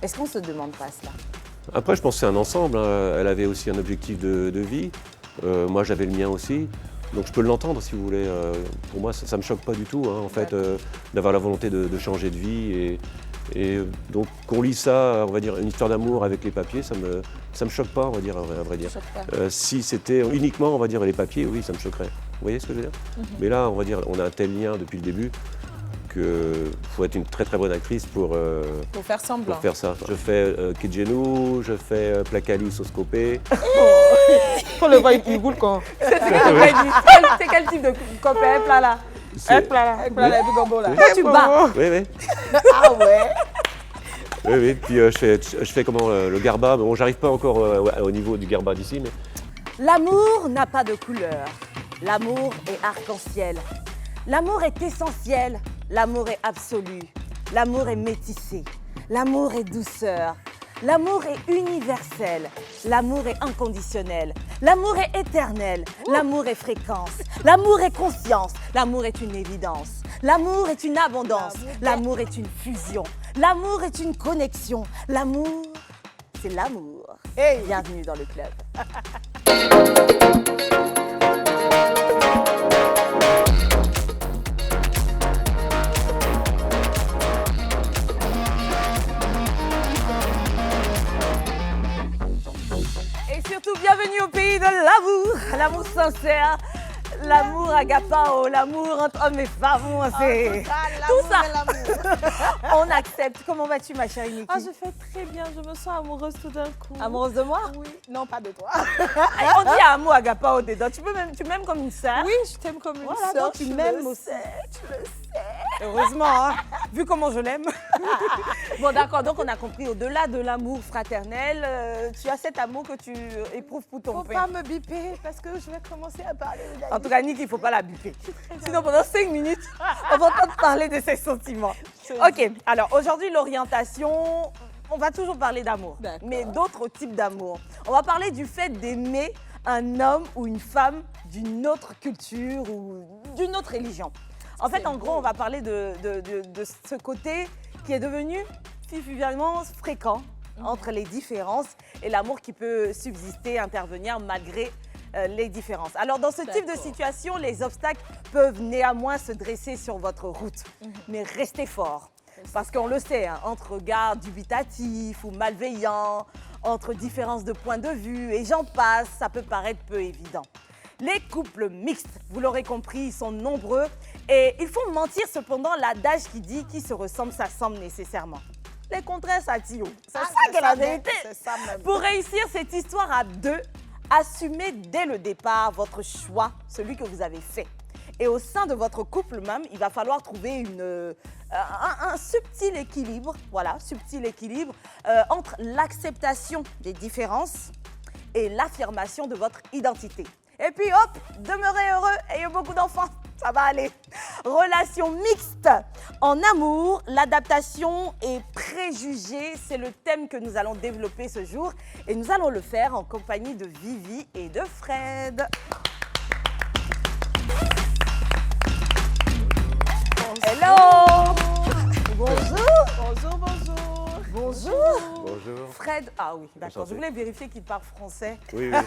Est-ce qu'on ne se demande pas cela? Après, je pense que c'est un ensemble, hein. Elle avait aussi un objectif de vie. Moi, j'avais le mien aussi. Donc, je peux l'entendre, si vous voulez. Pour moi, ça ne me choque pas du tout, hein, en fait, d'avoir la volonté de changer de vie. Et donc, qu'on lit ça, on va dire, une histoire d'amour avec les papiers, ça me choque pas, on va dire, à vrai dire. Si c'était uniquement, on va dire, les papiers, oui, ça me choquerait. Vous voyez ce que je veux dire? Mais là, on va dire, on a un tel lien depuis le début qu'il faut être une très très bonne actrice pour faire semblant. pour faire ça. Je fais Kidgenou, je fais Placali Soscopé. Quand le voit, il goûte quand. C'est quel type de copain plat là? C'est- Plat là, et puis gombo là. Toi, tu bats. Oui, oui. Ah ouais. Oui, oui. Puis je fais comment le garba. Bon, j'arrive pas encore au niveau du garba d'ici, mais L'amour n'a pas de couleur. L'amour est arc-en-ciel. L'amour est essentiel. L'amour est absolu. L'amour est métissé. L'amour est douceur. L'amour est universel. L'amour est inconditionnel. L'amour est éternel. L'amour est fréquence. L'amour est conscience. L'amour est une évidence. L'amour est une abondance. L'amour est une fusion. L'amour est une connexion. L'amour, c'est l'amour. Hey. Bienvenue dans le club. Et surtout, bienvenue au pays de l'amour sincère, l'amour agapao, l'amour entre hommes et femmes, c'est tout ça. On accepte. Comment vas-tu, ma chérie Niki? Ah, je fais très bien, je me sens amoureuse tout d'un coup. Amoureuse de moi? Oui, non, pas de toi. On dit amour agapao dedans. Tu m'aimes comme une sœur. Oui, je t'aime comme une Voilà, sœur. donc tu m'aimes aussi. Tu le sais. Heureusement, hein, vu comment je l'aime. Bon, d'accord, donc on a compris, au-delà de l'amour fraternel, tu as cet amour que tu éprouves pour ton Faut père. pas me biper parce que je vais commencer à parler de En tout cas, Nick, il ne faut pas la biper. Sinon, pendant 5 minutes, on va entendre parler de ses sentiments. Ok, alors aujourd'hui, l'orientation, on va toujours parler d'amour, D'accord. mais d'autres types d'amour. On va parler du fait d'aimer un homme ou une femme d'une autre culture ou d'une autre religion. En fait, en gros, on va parler de ce côté qui est devenu finalement fréquent entre les différences et l'amour qui peut subsister, intervenir malgré les différences. Alors, dans ce type de situation, les obstacles peuvent néanmoins se dresser sur votre route. Mais restez fort. Parce qu'on le sait, hein, entre regards dubitatifs ou malveillants, entre différences de points de vue et j'en passe, ça peut paraître peu évident. Les couples mixtes, vous l'aurez compris, ils sont nombreux et il faut mentir cependant l'adage qui dit qui se ressemble s'assemble nécessairement. Les contraires s'attirent. C'est ça qui est la vérité. C'est ça même. Pour réussir cette histoire à deux, assumez dès le départ votre choix, celui que vous avez fait. Et au sein de votre couple même, il va falloir trouver un subtil équilibre, entre l'acceptation des différences et l'affirmation de votre identité. Et puis hop, demeurez heureux, ayez beaucoup d'enfants, ça va aller. Relation mixte. En amour, l'adaptation et préjugés, c'est le thème que nous allons développer ce jour. Et nous allons le faire en compagnie de Vivi et de Fred. Hello. Bonjour. Bonjour, bonjour. Bonjour. bonjour. Fred, ah oui, d'accord. Enchanté. Je voulais vérifier qu'il parle français. Oui, oui.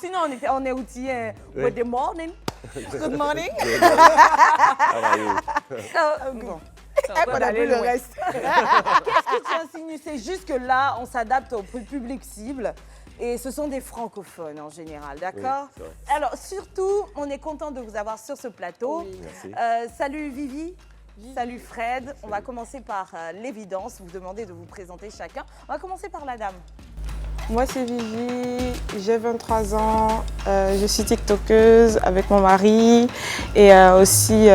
Sinon, on est outillé. Oui. Good morning. Good morning. How are you? Bon. On a vu le reste. Qu'est-ce que tu insinues? C'est juste que là, on s'adapte au public cible. Et ce sont des francophones en général, d'accord? Oui, c'est vrai. Alors, surtout, on est content de vous avoir sur ce plateau. Oui. Merci. Salut Vivi. Salut Fred. On va commencer par l'évidence. Vous demandez de vous présenter chacun. On va commencer par la dame. Moi, c'est Vivi, j'ai 23 ans, je suis tiktokeuse avec mon mari et aussi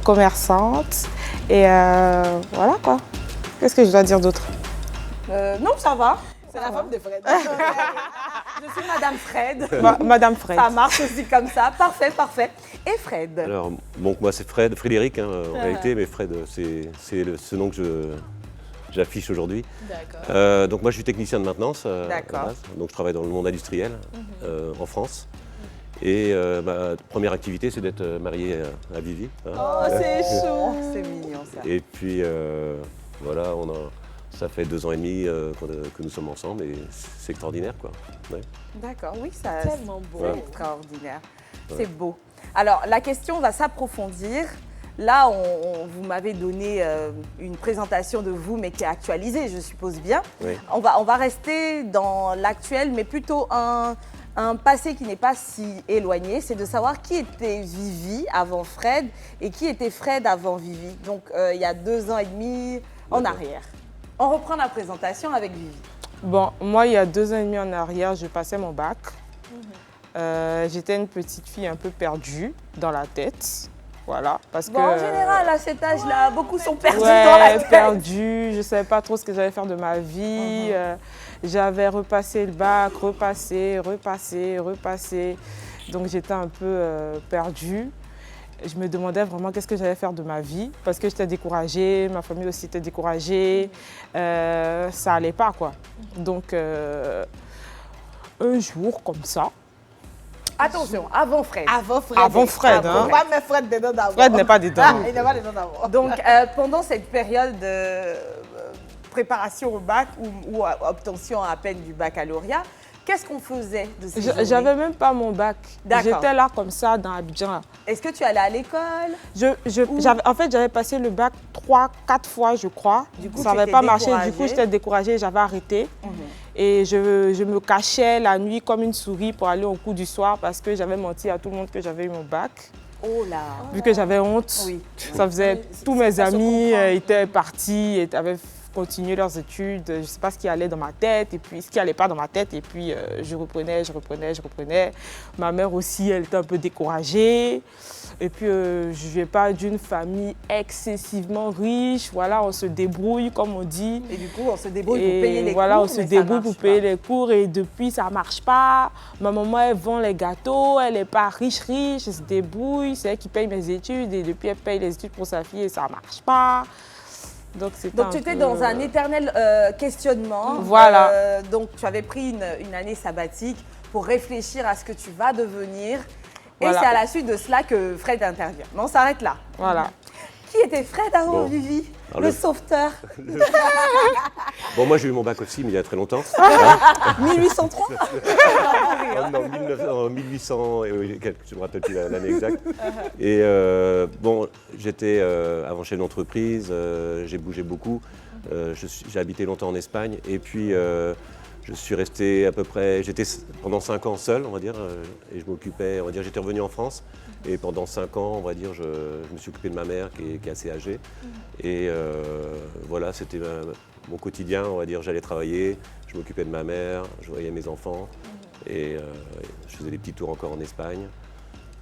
commerçante. Et voilà quoi. Qu'est-ce que je dois dire d'autre? Non, ça va. C'est la femme de Fred. Je suis Madame Fred. Madame Fred. Ça marche aussi comme ça. Parfait, parfait. Et Fred? Alors, donc moi c'est Frédéric hein, en réalité, mais Fred c'est ce nom que j'affiche aujourd'hui. D'accord. Donc moi je suis technicien de maintenance à la D'accord. base. Donc je travaille dans le monde industriel en France. Et ma première activité c'est d'être marié à Vivi. hein. Oh, c'est chou. C'est mignon ça. Et puis voilà, Ça fait 2 ans et demi que nous sommes ensemble et c'est extraordinaire, quoi. Ouais. D'accord, oui, ça Tellement beau. c'est extraordinaire. C'est beau. Alors, la question va s'approfondir. Là, vous m'avez donné une présentation de vous, mais qui est actualisée, je suppose bien. Oui. On va rester dans l'actuel, mais plutôt un passé qui n'est pas si éloigné. C'est de savoir qui était Vivi avant Fred et qui était Fred avant Vivi. Donc, il y a 2 ans et demi en arrière. On reprend la présentation avec Vivi. Bon, moi, il y a 2 ans et demi en arrière, je passais mon bac. J'étais une petite fille un peu perdue dans la tête. Voilà, parce Bon, que... en général, à cet âge-là, beaucoup sont perdus dans Ouais, la tête. perdue, je ne savais pas trop ce que j'allais faire de ma vie. J'avais repassé le bac, repassé. Donc j'étais un peu perdue. Je me demandais vraiment qu'est-ce que j'allais faire de ma vie parce que j'étais découragée, ma famille aussi était découragée. Ça n'allait pas, quoi. Donc un jour, comme ça, Attention, avant Fred. Avant Fred. Avant Fred, hein. On va mettre Fred dedans d'abord. Fred n'est pas dedans. Ah, il n'est pas dedans d'abord. Donc, pendant cette période de préparation au bac ou obtention à peine du baccalauréat, qu'est-ce qu'on faisait de ces journées? J'avais même pas mon bac. D'accord. J'étais là comme ça dans Abidjan. Est-ce que tu allais à l'école? En fait, j'avais passé le bac 3-4 fois, je crois. Du coup, ça tu n'avait étais pas marché. découragée. Du coup, j'étais découragée, j'avais arrêté. Et je me cachais la nuit comme une souris pour aller au cours du soir parce que j'avais menti à tout le monde que j'avais eu mon bac. Oh là. Vu que j'avais honte, Oui. ça faisait... Tous mes ça se amis comprend. étaient partis et avaient continué leurs études. Je ne sais pas ce qui allait dans ma tête et puis ce qui n'allait pas dans ma tête. Et puis, je reprenais. Ma mère aussi, elle était un peu découragée. Et puis, je ne viens pas d'une famille excessivement riche. Voilà, on se débrouille, comme on dit. Et du coup, on se débrouille pour payer les voilà, cours. on se mais ça débrouille marche pour payer pas. les cours et depuis, ça ne marche pas. Ma maman, elle vend les gâteaux, elle n'est pas riche, elle se débrouille. C'est elle qui paye mes études et depuis, elle paye les études pour sa fille et ça ne marche pas. Donc, Tu étais dans un éternel questionnement. Voilà. Donc, tu avais pris une année sabbatique pour réfléchir à ce que tu vas devenir. Et Voilà. c'est à la suite de cela que Fred intervient. Mais on s'arrête là. Voilà. Qui était Fred avant Bon. Vivi? Alors, Le le- sauveteur. Bon, moi j'ai eu mon bac aussi, mais il y a très longtemps. 1803. En 1800, je ne me rappelle plus l'année exacte. Et bon, j'étais avant chef d'entreprise, j'ai bougé beaucoup. J'ai habité longtemps en Espagne et puis je suis resté à peu près, j'étais pendant 5 ans seul, on va dire, et je m'occupais, on va dire, j'étais revenu en France. Et pendant 5 ans, on va dire, je me suis occupé de ma mère qui est assez âgée. Et voilà, c'était mon quotidien, on va dire, j'allais travailler, je m'occupais de ma mère, je voyais mes enfants. Et je faisais des petits tours encore en Espagne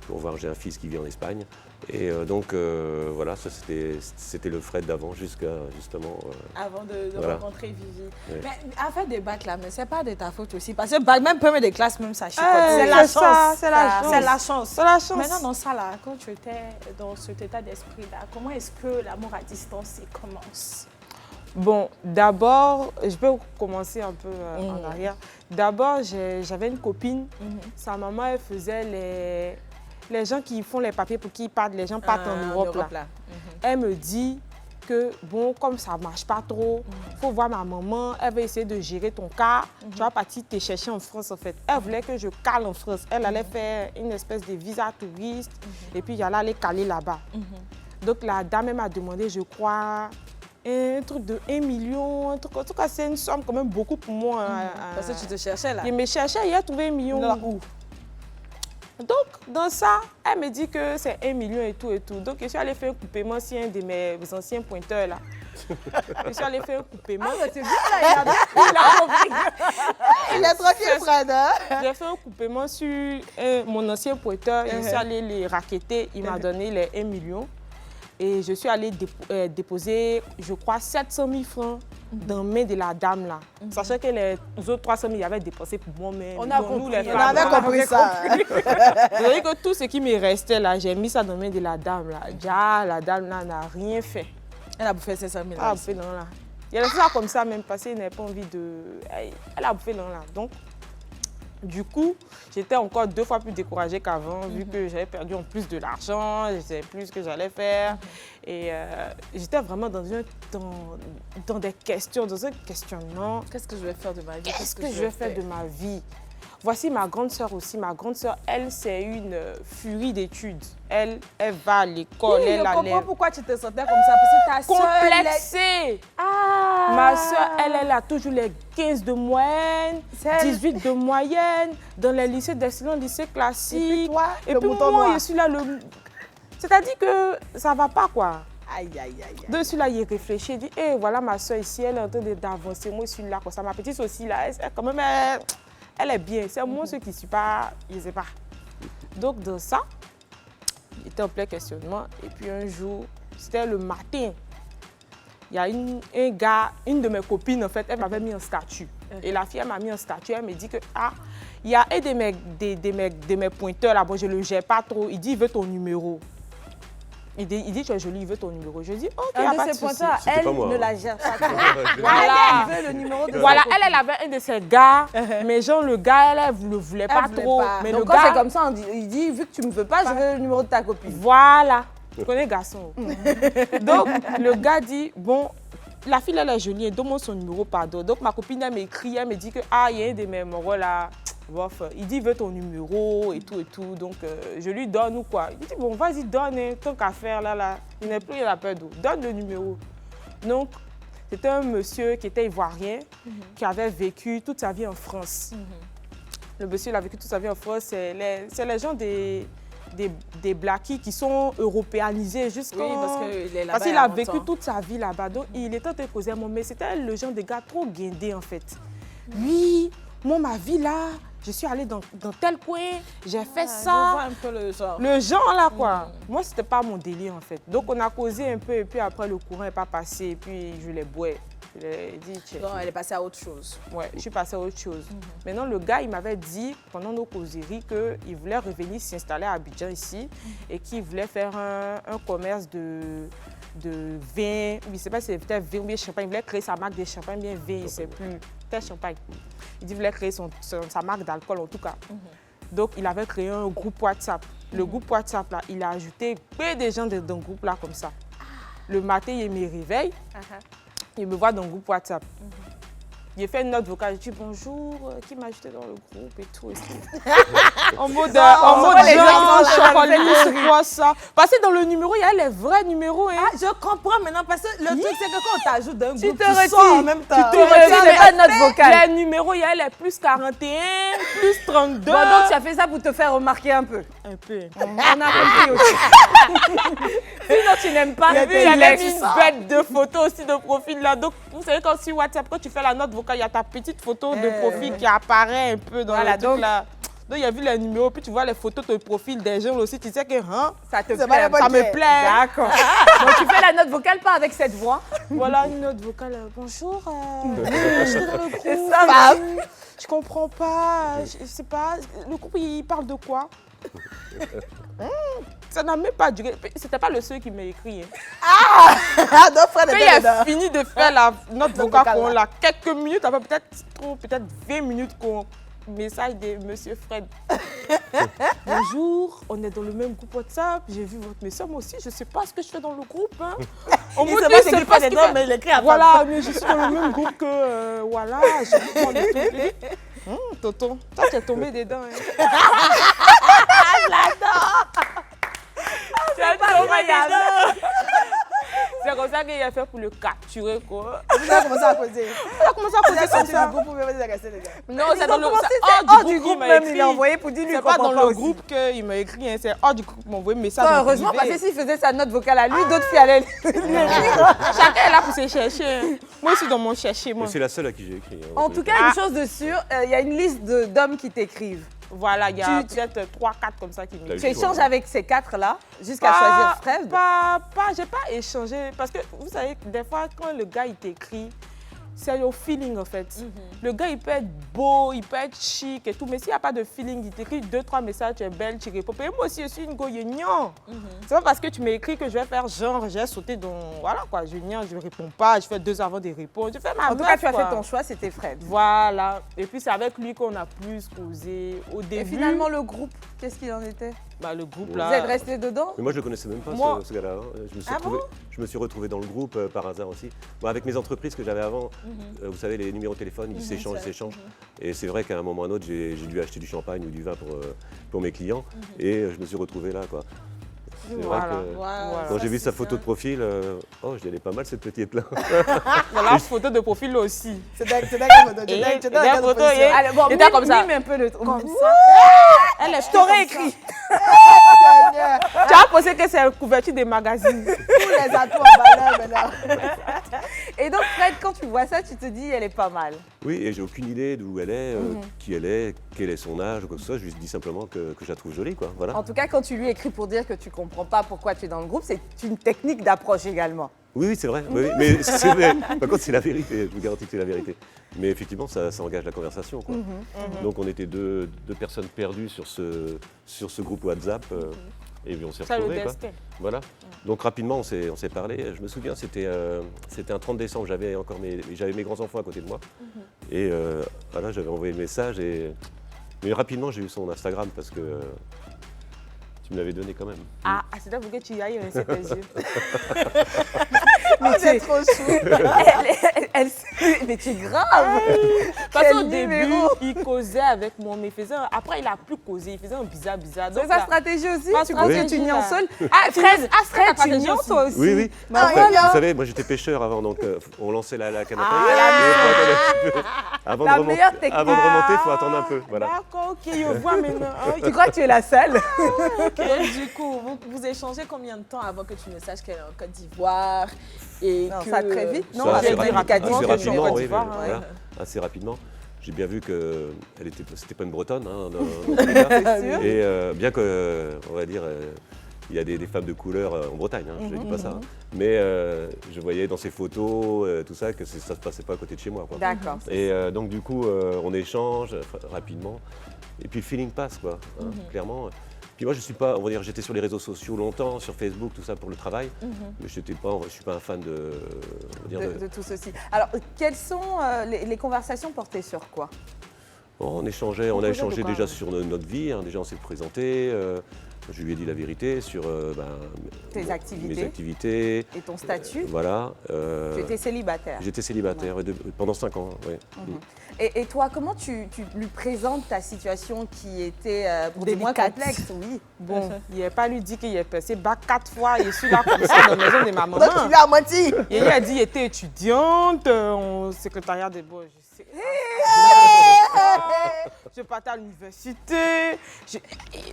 pour voir, j'ai un fils qui vit en Espagne. Et donc voilà, ça c'était le Fred d'avant jusqu'à justement... Avant de Voilà. rencontrer Vivi. Oui. Mais affaire des bacs là, mais c'est pas de ta faute aussi. Parce que bac, même premier des classes, même ça chicote. C'est la chance. C'est la chance. C'est la chance. C'est la chance. Maintenant, dans ça là, quand tu étais dans cet état d'esprit là, comment est-ce que l'amour à distance commence? Bon, d'abord, je peux commencer un peu en arrière. D'abord, j'avais une copine. Sa maman, elle faisait les gens qui font les papiers pour qu'ils partent, les gens partent en Europe. Là. Elle me dit que, bon, comme ça ne marche pas trop, il faut voir ma maman, elle va essayer de gérer ton cas. Tu vas partir te chercher en France, en fait. Elle voulait que je cale en France. Elle allait faire une espèce de visa touriste et puis j'allais aller caler là-bas. Donc, la dame, elle m'a demandé, je crois, un truc de 1 million, en tout cas, c'est une somme quand même beaucoup pour moi. Parce que tu te cherchais là. Il me cherchait, il a trouvé 1 million. Non. Où? Donc, dans ça, elle me dit que c'est 1 million et tout et tout. Donc, je suis allée faire un coupement sur un de mes anciens pointeurs là. Je suis allée faire un coupement. C'est bien là, il a compris. Il est tranquille, Fred. Hein? J'ai fait un coupement sur mon ancien pointeur. Je suis allée les raqueter. Il m'a donné les 1 million. Et je suis allée déposer, je crois, 700 000 francs dans la main de la dame là. Sachant que les autres 300 000, il y avait dépensé pour moi-même. On a Donc, compris, les on On femmes, avait compris ça. C'est-à-dire que tout ce qui me restait là, j'ai mis ça dans la main de la dame là. Déjà, la dame là n'a rien fait. Elle a bouffé 500 000. Elle a bouffé dans là. Il a laissé ça comme ça même parce qu'elle n'avait pas envie de... Elle a bouffé dans là. Donc, Du coup, j'étais encore 2 fois plus découragée qu'avant, vu que j'avais perdu en plus de l'argent, je ne savais plus ce que j'allais faire. Et j'étais vraiment dans des questions, dans un questionnement. Qu'est-ce que je vais faire de ma vie? Qu'est-ce que je vais faire de ma vie? Voici ma grande sœur aussi. Ma grande sœur, elle, c'est une furie d'études. Elle va à l'école, Oui, elle je a comprends l'air pourquoi tu te sentais comme ça. Parce que ta soeur, complexée. Ma soeur, elle a toujours les 15 de moyenne, 18 de moyenne, dans les lycées d'excellence, lycées classiques. Et puis toi, moi, je suis là, c'est-à-dire que ça va pas, quoi. Aïe, aïe, aïe. Donc, je suis là, il réfléchit, il dit, hé, voilà ma soeur ici, elle est en train d'avancer, moi, je suis là, comme ça. Ma petite aussi, là, quand même, elle est bien. C'est moi, ceux qui ne suis pas, je ne sais pas. Donc, dans ça, j'étais en plein questionnement. Et puis, un jour, c'était le matin. Il y a un gars, une de mes copines, en fait, elle m'avait mis un statut. Et la fille, elle m'a mis un statut, elle me dit que, il y a un de mes pointeurs là-bas, je ne le gère pas trop. Il dit, il veut ton numéro. Il dit, tu es jolie, il veut ton numéro. Je dis, ok, Un pas de de ces souci. pointeurs, elle pas moi, ne hein. la gère pas. Voilà. Elle veut le numéro de Voilà, sa copine. elle avait un de ses gars, mais genre le gars, elle ne le voulait pas voulait trop. pas. Mais Donc le quand gars, c'est comme ça, il dit, vu que tu ne me veux pas, je veux le numéro de ta copine. voilà. Tu connais garçon. Donc, le gars dit, bon, la fille, elle est jolie, donne-moi son numéro, pardon. Donc, ma copine, elle m'écrit, elle me dit que, il y a un de mes moraux là, bof, il dit, il veut ton numéro et tout et tout. Donc, je lui donne ou quoi. Il dit, bon, vas-y, donne, hein, tant qu'à faire, là. Il n'est plus, il a peur d'eau. Donne le numéro. Donc, c'était un monsieur qui était ivoirien, qui avait vécu toute sa vie en France. Le monsieur, il a vécu toute sa vie en France. C'est les gens des blackies qui sont européanisés jusqu'à... Oui, parce qu'il est là-bas. Parce il y qu'il a a vécu longtemps. toute sa vie là-bas. Donc, il était en train de causer à moi. Mais c'était le genre de gars trop guindé, en fait. Oui, moi, ma vie, là, je suis allée dans tel coin, j'ai fait Je ça. vois un peu le genre. Le genre, là, quoi. Moi, c'était pas mon délire, en fait. Donc, on a causé un peu. Et puis, après, le courant n'est pas passé. Et puis, je l'ai boué. Je lui ai dit, tiens. Non, elle est passée à autre chose. Ouais, je suis passée à autre chose. Maintenant, le gars, il m'avait dit, pendant nos causeries, qu'il voulait revenir s'installer à Abidjan ici et qu'il voulait faire un commerce de vin. Je ne sais pas si c'était vin ou bien champagne. Il voulait créer sa marque de champagne, bien vin, il ne sait plus. C'était champagne. Il dit qu'il voulait créer sa marque d'alcool, en tout cas. Donc, il avait créé un groupe WhatsApp. Le groupe WhatsApp, là, il a ajouté peu de gens dans le groupe, là, comme ça. Le matin, il me réveille. Il me voit dans le groupe WhatsApp. J'ai fait une note vocale, j'ai dit bonjour, qui m'a ajouté dans le groupe et tout. En mode, les gens sont là, Caroline, c'est quoi ça? Parce que dans le numéro, il y a les vrais numéros. Hein. Je comprends maintenant parce que le truc, c'est que quand on t'ajoute d'un groupe, te tu retires. sors en même temps. Tu retires pas de note vocale. Les numéros, il y a les plus 41, plus 32. Bon, donc tu as fait ça pour te faire remarquer un peu. Un peu. On a compris aussi. Sinon, tu n'aimes pas. Il y avait mis une bête de photos aussi de profil là. Donc, vous savez, quand sur WhatsApp, quand tu fais la note vocale, il y a ta petite photo de profil qui apparaît un peu dans Voilà, le truc là. Donc, il y a vu les numéros, puis tu vois les photos de profil des gens aussi. Tu sais que Ça te C'est plaît. pas la bonne ça me idée. plaît. D'accord. Donc tu fais la note vocale pas avec cette voix. Voilà une note vocale. Bonjour. C'est ça. Je comprends pas. Je sais pas. Le groupe, il parle de quoi? Ça n'a même pas duré. C'était pas le seul qui m'a écrit. Hein. Donc, frère, Quand il a fini de faire la note vocale, qu'on l'a quelques minutes, après peut-être 20 minutes qu'on message de Monsieur Fred. Bonjour, on est dans le même groupe WhatsApp. J'ai vu votre message, moi aussi. Je sais pas ce que je fais dans le groupe. Hein. On Il me sait dit, pas c'est s'écrire pas des ce qu'il noms, fait. mais il écrit à Voilà, mais je suis dans le même groupe que. Voilà, je comprends les trucs. Tonton, toi, tu es tombé dedans. Hein. C'est comme ça qu'il a fait pour le capturer, quoi. Vous avez commencé à causer. Il a commencé à Vous causer avez comme sorti ça. du groupe pour venir rester les gars. Non, c'est dans le C'est hors du groupe même, il a envoyé pour dire lui. C'est pas dans le groupe qu'il m'a écrit, hein. C'est hors du groupe qu'il m'a envoyé un message. en Heureusement, privé. parce que s'il faisait sa note vocale à lui, d'autres filles allaient le lire. Chacun est là pour se chercher. Hein. Moi aussi, dans mon chercher, moi. Mais c'est la seule à qui j'ai écrit. Hein, En tout cas, une chose de sûre, il y a une liste d'hommes qui t'écrivent. Voilà, il y a Tu- peut-être 3-4 comme ça qui T'as m'écrivent. eu Tu chaud, échanges hein. avec ces quatre-là jusqu'à choisir Fred. J'ai pas échangé parce que vous savez, des fois quand le gars il t'écrit, c'est au feeling en fait. Le gars, il peut être beau, il peut être chic et tout, mais s'il n'y a pas de feeling, il t'écrit 2-3 messages, tu es belle, tu réponds. Et moi aussi, je suis une goyegnan. C'est pas parce que tu m'écris que je vais faire genre, j'ai sauté dans... Voilà quoi, je ne réponds pas, je fais 2 heures avant de répondre. Je fais ma En tout cas, tu as fait ton choix, c'était Fred. Voilà. Et puis, c'est avec lui qu'on a plus causé. Au début... Et finalement, le groupe, qu'est-ce qu'il en était? Bah, le groupe Vous là... êtes restés dedans? Mais moi, je le connaissais même pas, Moi- ce gars-là. Hein. Je me suis retrouvé dans le groupe par hasard aussi. Bon, avec mes entreprises que j'avais avant, vous savez, les numéros de téléphone, ils s'échangent. Et c'est vrai qu'à un moment ou à un autre, j'ai dû acheter du champagne ou du vin pour mes clients. Et je me suis retrouvé là, quoi. C'est vrai Voilà. que Voilà. quand j'ai vu sa photo de profil, oh, je dis, elle est pas mal cette petite-là. La photo de profil là aussi. C'est dingue, c'est dingue, c'est dingue, Et c'est dingue, c'est la dingue, photo, c'est dingue. et- Allez, bon, Il était comme ça. mime un peu le truc. Comme ça. Elle est Je t'aurais écrit. Seigneur, Tu as pensé que c'est une couverture des magazines. tous les atouts en valeur maintenant. Et donc, Fred, quand tu vois ça, tu te dis, elle est pas mal. Oui, et j'ai aucune idée d'où elle est, qui elle est, quel est son âge ou quoi que ce soit. Je lui dis simplement que je la trouve jolie, quoi. Voilà. En tout cas, quand tu lui écris pour dire que tu comprends pas pourquoi tu es dans le groupe, c'est une technique d'approche également. Oui, oui, c'est vrai. Oui, oui, mais c'est vrai. Par contre, c'est la vérité. Je vous garantis que c'est la vérité. Mais effectivement, ça engage la conversation, quoi. Donc, on était deux personnes perdues sur ce groupe WhatsApp. Et puis on s'est Ça le retrouvés, quoi. destin. Voilà. Donc rapidement, on s'est parlé. Je me souviens, c'était un 30 décembre. J'avais mes grands-enfants à côté de moi. Et voilà, j'avais envoyé le message. Mais rapidement, j'ai eu son Instagram parce que tu me l'avais donné quand même. Ah, c'est là pour que tu y ailles rincer tes yeux. Mais C'est trop chou. mais tu es grave. Parce Quel qu'au début, numéro. il causait avec moi, mais après il a plus causé, il faisait un bizarre. C'est Donc, sa là- stratégie aussi. Ma Tu crois que stratégie, tu nies en là. seul? Ah, Fred, Fred, tu stratégie nies aussi. toi aussi. Oui, oui. Bah Après, voilà. vous savez, moi j'étais pêcheur avant, donc on lançait la canne à Ah, pêche. la Et faut attendre un petit peu. Avant La de remonter, meilleure technique. avant de remonter, il faut attendre un peu. Voilà. D'accord, ok, je vois maintenant. Ah, Tu crois que tu es la seule? Donc, du coup, vous échangez combien de temps avant que tu ne saches qu'elle est en Côte d'Ivoire et Non, que... ça très vite, non? Ça, Avec assez l'indicatif assez que je suis en rapidement, Côte oui, d'Ivoire, mais ouais. voilà, assez rapidement. J'ai bien vu que c'était pas une Bretonne, hein, dans tous les cas. Et bien que, on va dire, il y a des femmes de couleur en Bretagne, hein, je ne dis pas ça. Hein. Mais je voyais dans ses photos, tout ça, que ça se passait pas à côté de chez moi, quoi. D'accord. Et donc du coup, on échange rapidement. Et puis le feeling passe, quoi, hein, clairement. Puis moi, je suis pas, on va dire, j'étais sur les réseaux sociaux longtemps, sur Facebook, tout ça pour le travail. Mais je suis pas un fan on va dire, De tout ceci. Alors, quelles sont les conversations portées sur quoi? on a Projet de échangé quoi, déjà ouais. sur notre vie. Hein, déjà, on s'est présenté. Je lui ai dit la vérité sur Tes activités. mes activités. Et ton statut? Voilà. Tu étais célibataire. J'étais célibataire pendant 5 ans. Ouais. Et toi, comment tu lui présentes ta situation qui était pour des moins Délicate. complexe? Oui. Bon, il n'a pas lui dit qu'il est passé bac 4 fois, il est sur là comme ça dans la maison de ma Donc, maman. tu lui as menti. Et il a dit qu'il était étudiante au secrétariat des beaux. Je sais. Je partais à l'université.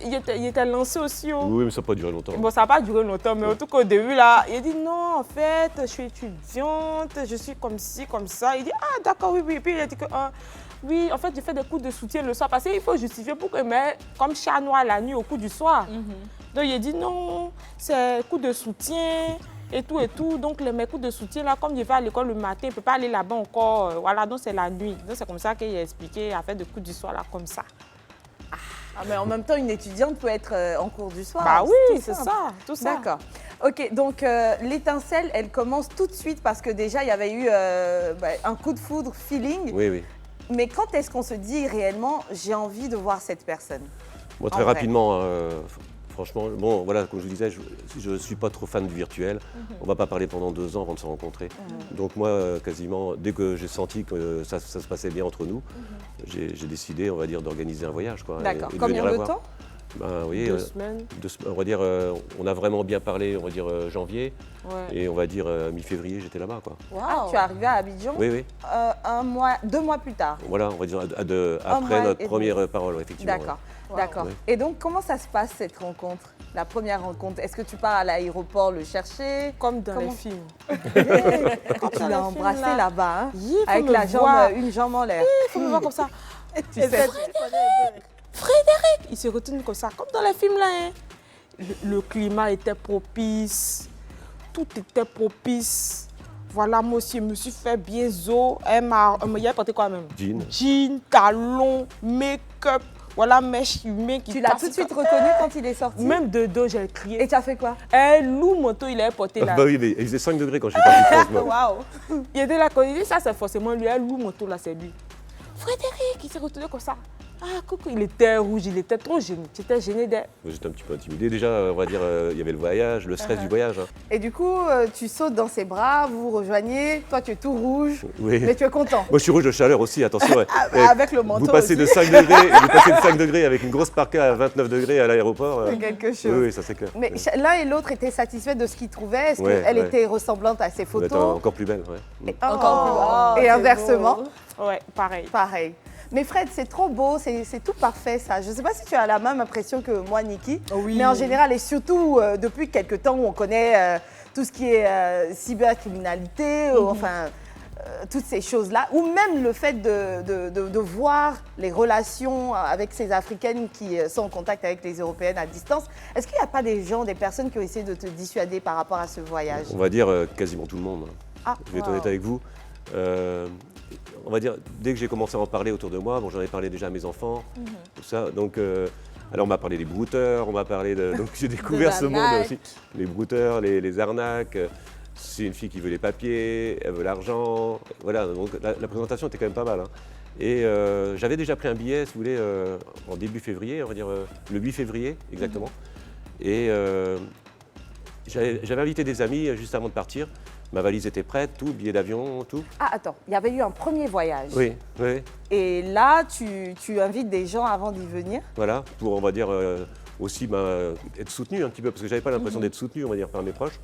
Il était lancé aussi. Oh. Oui, mais ça n'a pas duré longtemps. Bon, ça n'a pas duré longtemps, mais en tout cas, au début, là, il a dit non, en fait, je suis étudiante, je suis comme ci, comme ça. Il dit ah, d'accord, oui, oui. Et puis il a dit que oui, en fait, je fais des coups de soutien le soir parce qu'il faut justifier pour que, mais comme chat noir la nuit au coup du soir. Donc il a dit non, c'est coup de soutien. Et tout et tout. Donc, mes coups de soutien, là, comme je vais à l'école le matin, je ne peux pas aller là-bas encore. Voilà, donc c'est la nuit. Donc, c'est comme ça qu'il a expliqué à faire des coups du soir, là, comme ça. Ah, mais en même temps, une étudiante peut être en cours du soir. Bah tout oui, c'est simple. ça, tout ça. D'accord. Ok, donc l'étincelle, elle commence tout de suite parce que déjà, il y avait eu un coup de foudre, feeling. Oui, oui. Mais quand est-ce qu'on se dit réellement, j'ai envie de voir cette personne? Moi, très En vrai. rapidement, franchement, bon, voilà, comme je vous disais, je ne suis pas trop fan du virtuel. On ne va pas parler pendant 2 ans avant de se rencontrer. Donc moi, quasiment, dès que j'ai senti que ça se passait bien entre nous, j'ai décidé, on va dire, d'organiser un voyage, quoi. D'accord. et de Combien venir la de voir. temps? Ben, oui, 2 semaines. on va dire, on a vraiment bien parlé, on va dire janvier, Ouais. et on va dire mi-février, j'étais là-bas, quoi. Ah, tu es arrivé à Abidjan Oui, oui. 2 mois plus tard. Voilà, on va dire mois après notre et première parole, effectivement. D'accord, d'accord. Ouais. Et donc, comment ça se passe cette rencontre? La première rencontre? Est-ce que tu pars à l'aéroport le chercher? Comme dans Comment- les films. Tu dans les l'as embrassé films, là. là-bas, hein? Il faut Avec me la jambe, voir. une jambe en l'air. Il faut me voir comme ça. Tu sais. Il se retourne comme ça, comme dans les films là. Hein. Le climat était propice, tout était propice. Voilà, moi aussi, je me suis fait bien zo. Elle a porté quoi même? Jean. Jean, talons, make-up. Voilà, mèche humaine qui Tu l'as passe tout de suite comme- reconnu quand il est sorti? Même de dos, j'ai crié. Et tu as fait quoi? Loup moto, il avait porté là. Bah oui, mais il faisait 5 degrés quand je suis parti de France, moi. Waouh! Il était là, quand il dit ça, c'est forcément lui. Loup moto, là, c'est lui. Frédéric, il s'est retourné comme ça. Ah, coucou, il était rouge, il était trop gêné. J'étais gênée d'elle. Moi, j'étais un petit peu intimidé. Déjà, on va dire, il y avait le voyage, le stress du voyage. Hein. Et du coup, tu sautes dans ses bras, vous vous rejoignez. Toi, tu es tout rouge, Oui. mais tu es content. Moi, je suis rouge de chaleur aussi, attention. Ouais. Eh, Avec le manteau vous passez de aussi. 5 degrés, vous passez de 5 degrés avec une grosse parka à 29 degrés à l'aéroport. C'est quelque chose. Oui, oui, ça c'est clair. Mais Ouais. l'un et l'autre étaient satisfaits de ce qu'ils trouvaient. Est-ce Ouais, qu'elle ouais. était ressemblante à ses Vous êtes photos? encore plus belle. Ouais. Oh. Encore plus bas. Et C'est inversement, beau. Ouais, pareil. pareil. Mais Fred, c'est trop beau, c'est tout parfait ça. Je ne sais pas si tu as la même impression que moi, Niki. Oui. Mais en général, et surtout depuis quelques temps où on connaît tout ce qui est cybercriminalité, enfin toutes ces choses-là, ou même le fait de voir les relations avec ces Africaines qui sont en contact avec les Européennes à distance. Est-ce qu'il n'y a pas des gens, des personnes qui ont essayé de te dissuader par rapport à ce voyage? On va dire quasiment tout le monde. Ah, Je vais être honnête avec vous. On va dire, dès que j'ai commencé à en parler autour de moi, bon, j'en ai parlé déjà à mes enfants, tout ça. Donc, alors on m'a parlé des brouteurs, on m'a parlé de. Donc j'ai découvert ce monde l'arnaque. aussi. Les brouteurs, les arnaques. C'est une fille qui veut les papiers, elle veut l'argent. Voilà, donc la présentation était quand même pas mal. Hein. Et j'avais déjà pris un billet, si vous voulez, en début février, on va dire le 8 février exactement. Et j'avais invité des amis juste avant de partir. Ma valise était prête, tout, billet d'avion, tout. Ah, attends, il y avait eu un premier voyage. Oui, oui, Et là, tu invites des gens avant d'y venir. voilà, pour, on va dire, aussi être soutenu un petit peu, parce que j'avais pas l'impression d'être soutenu, on va dire, par mes proches.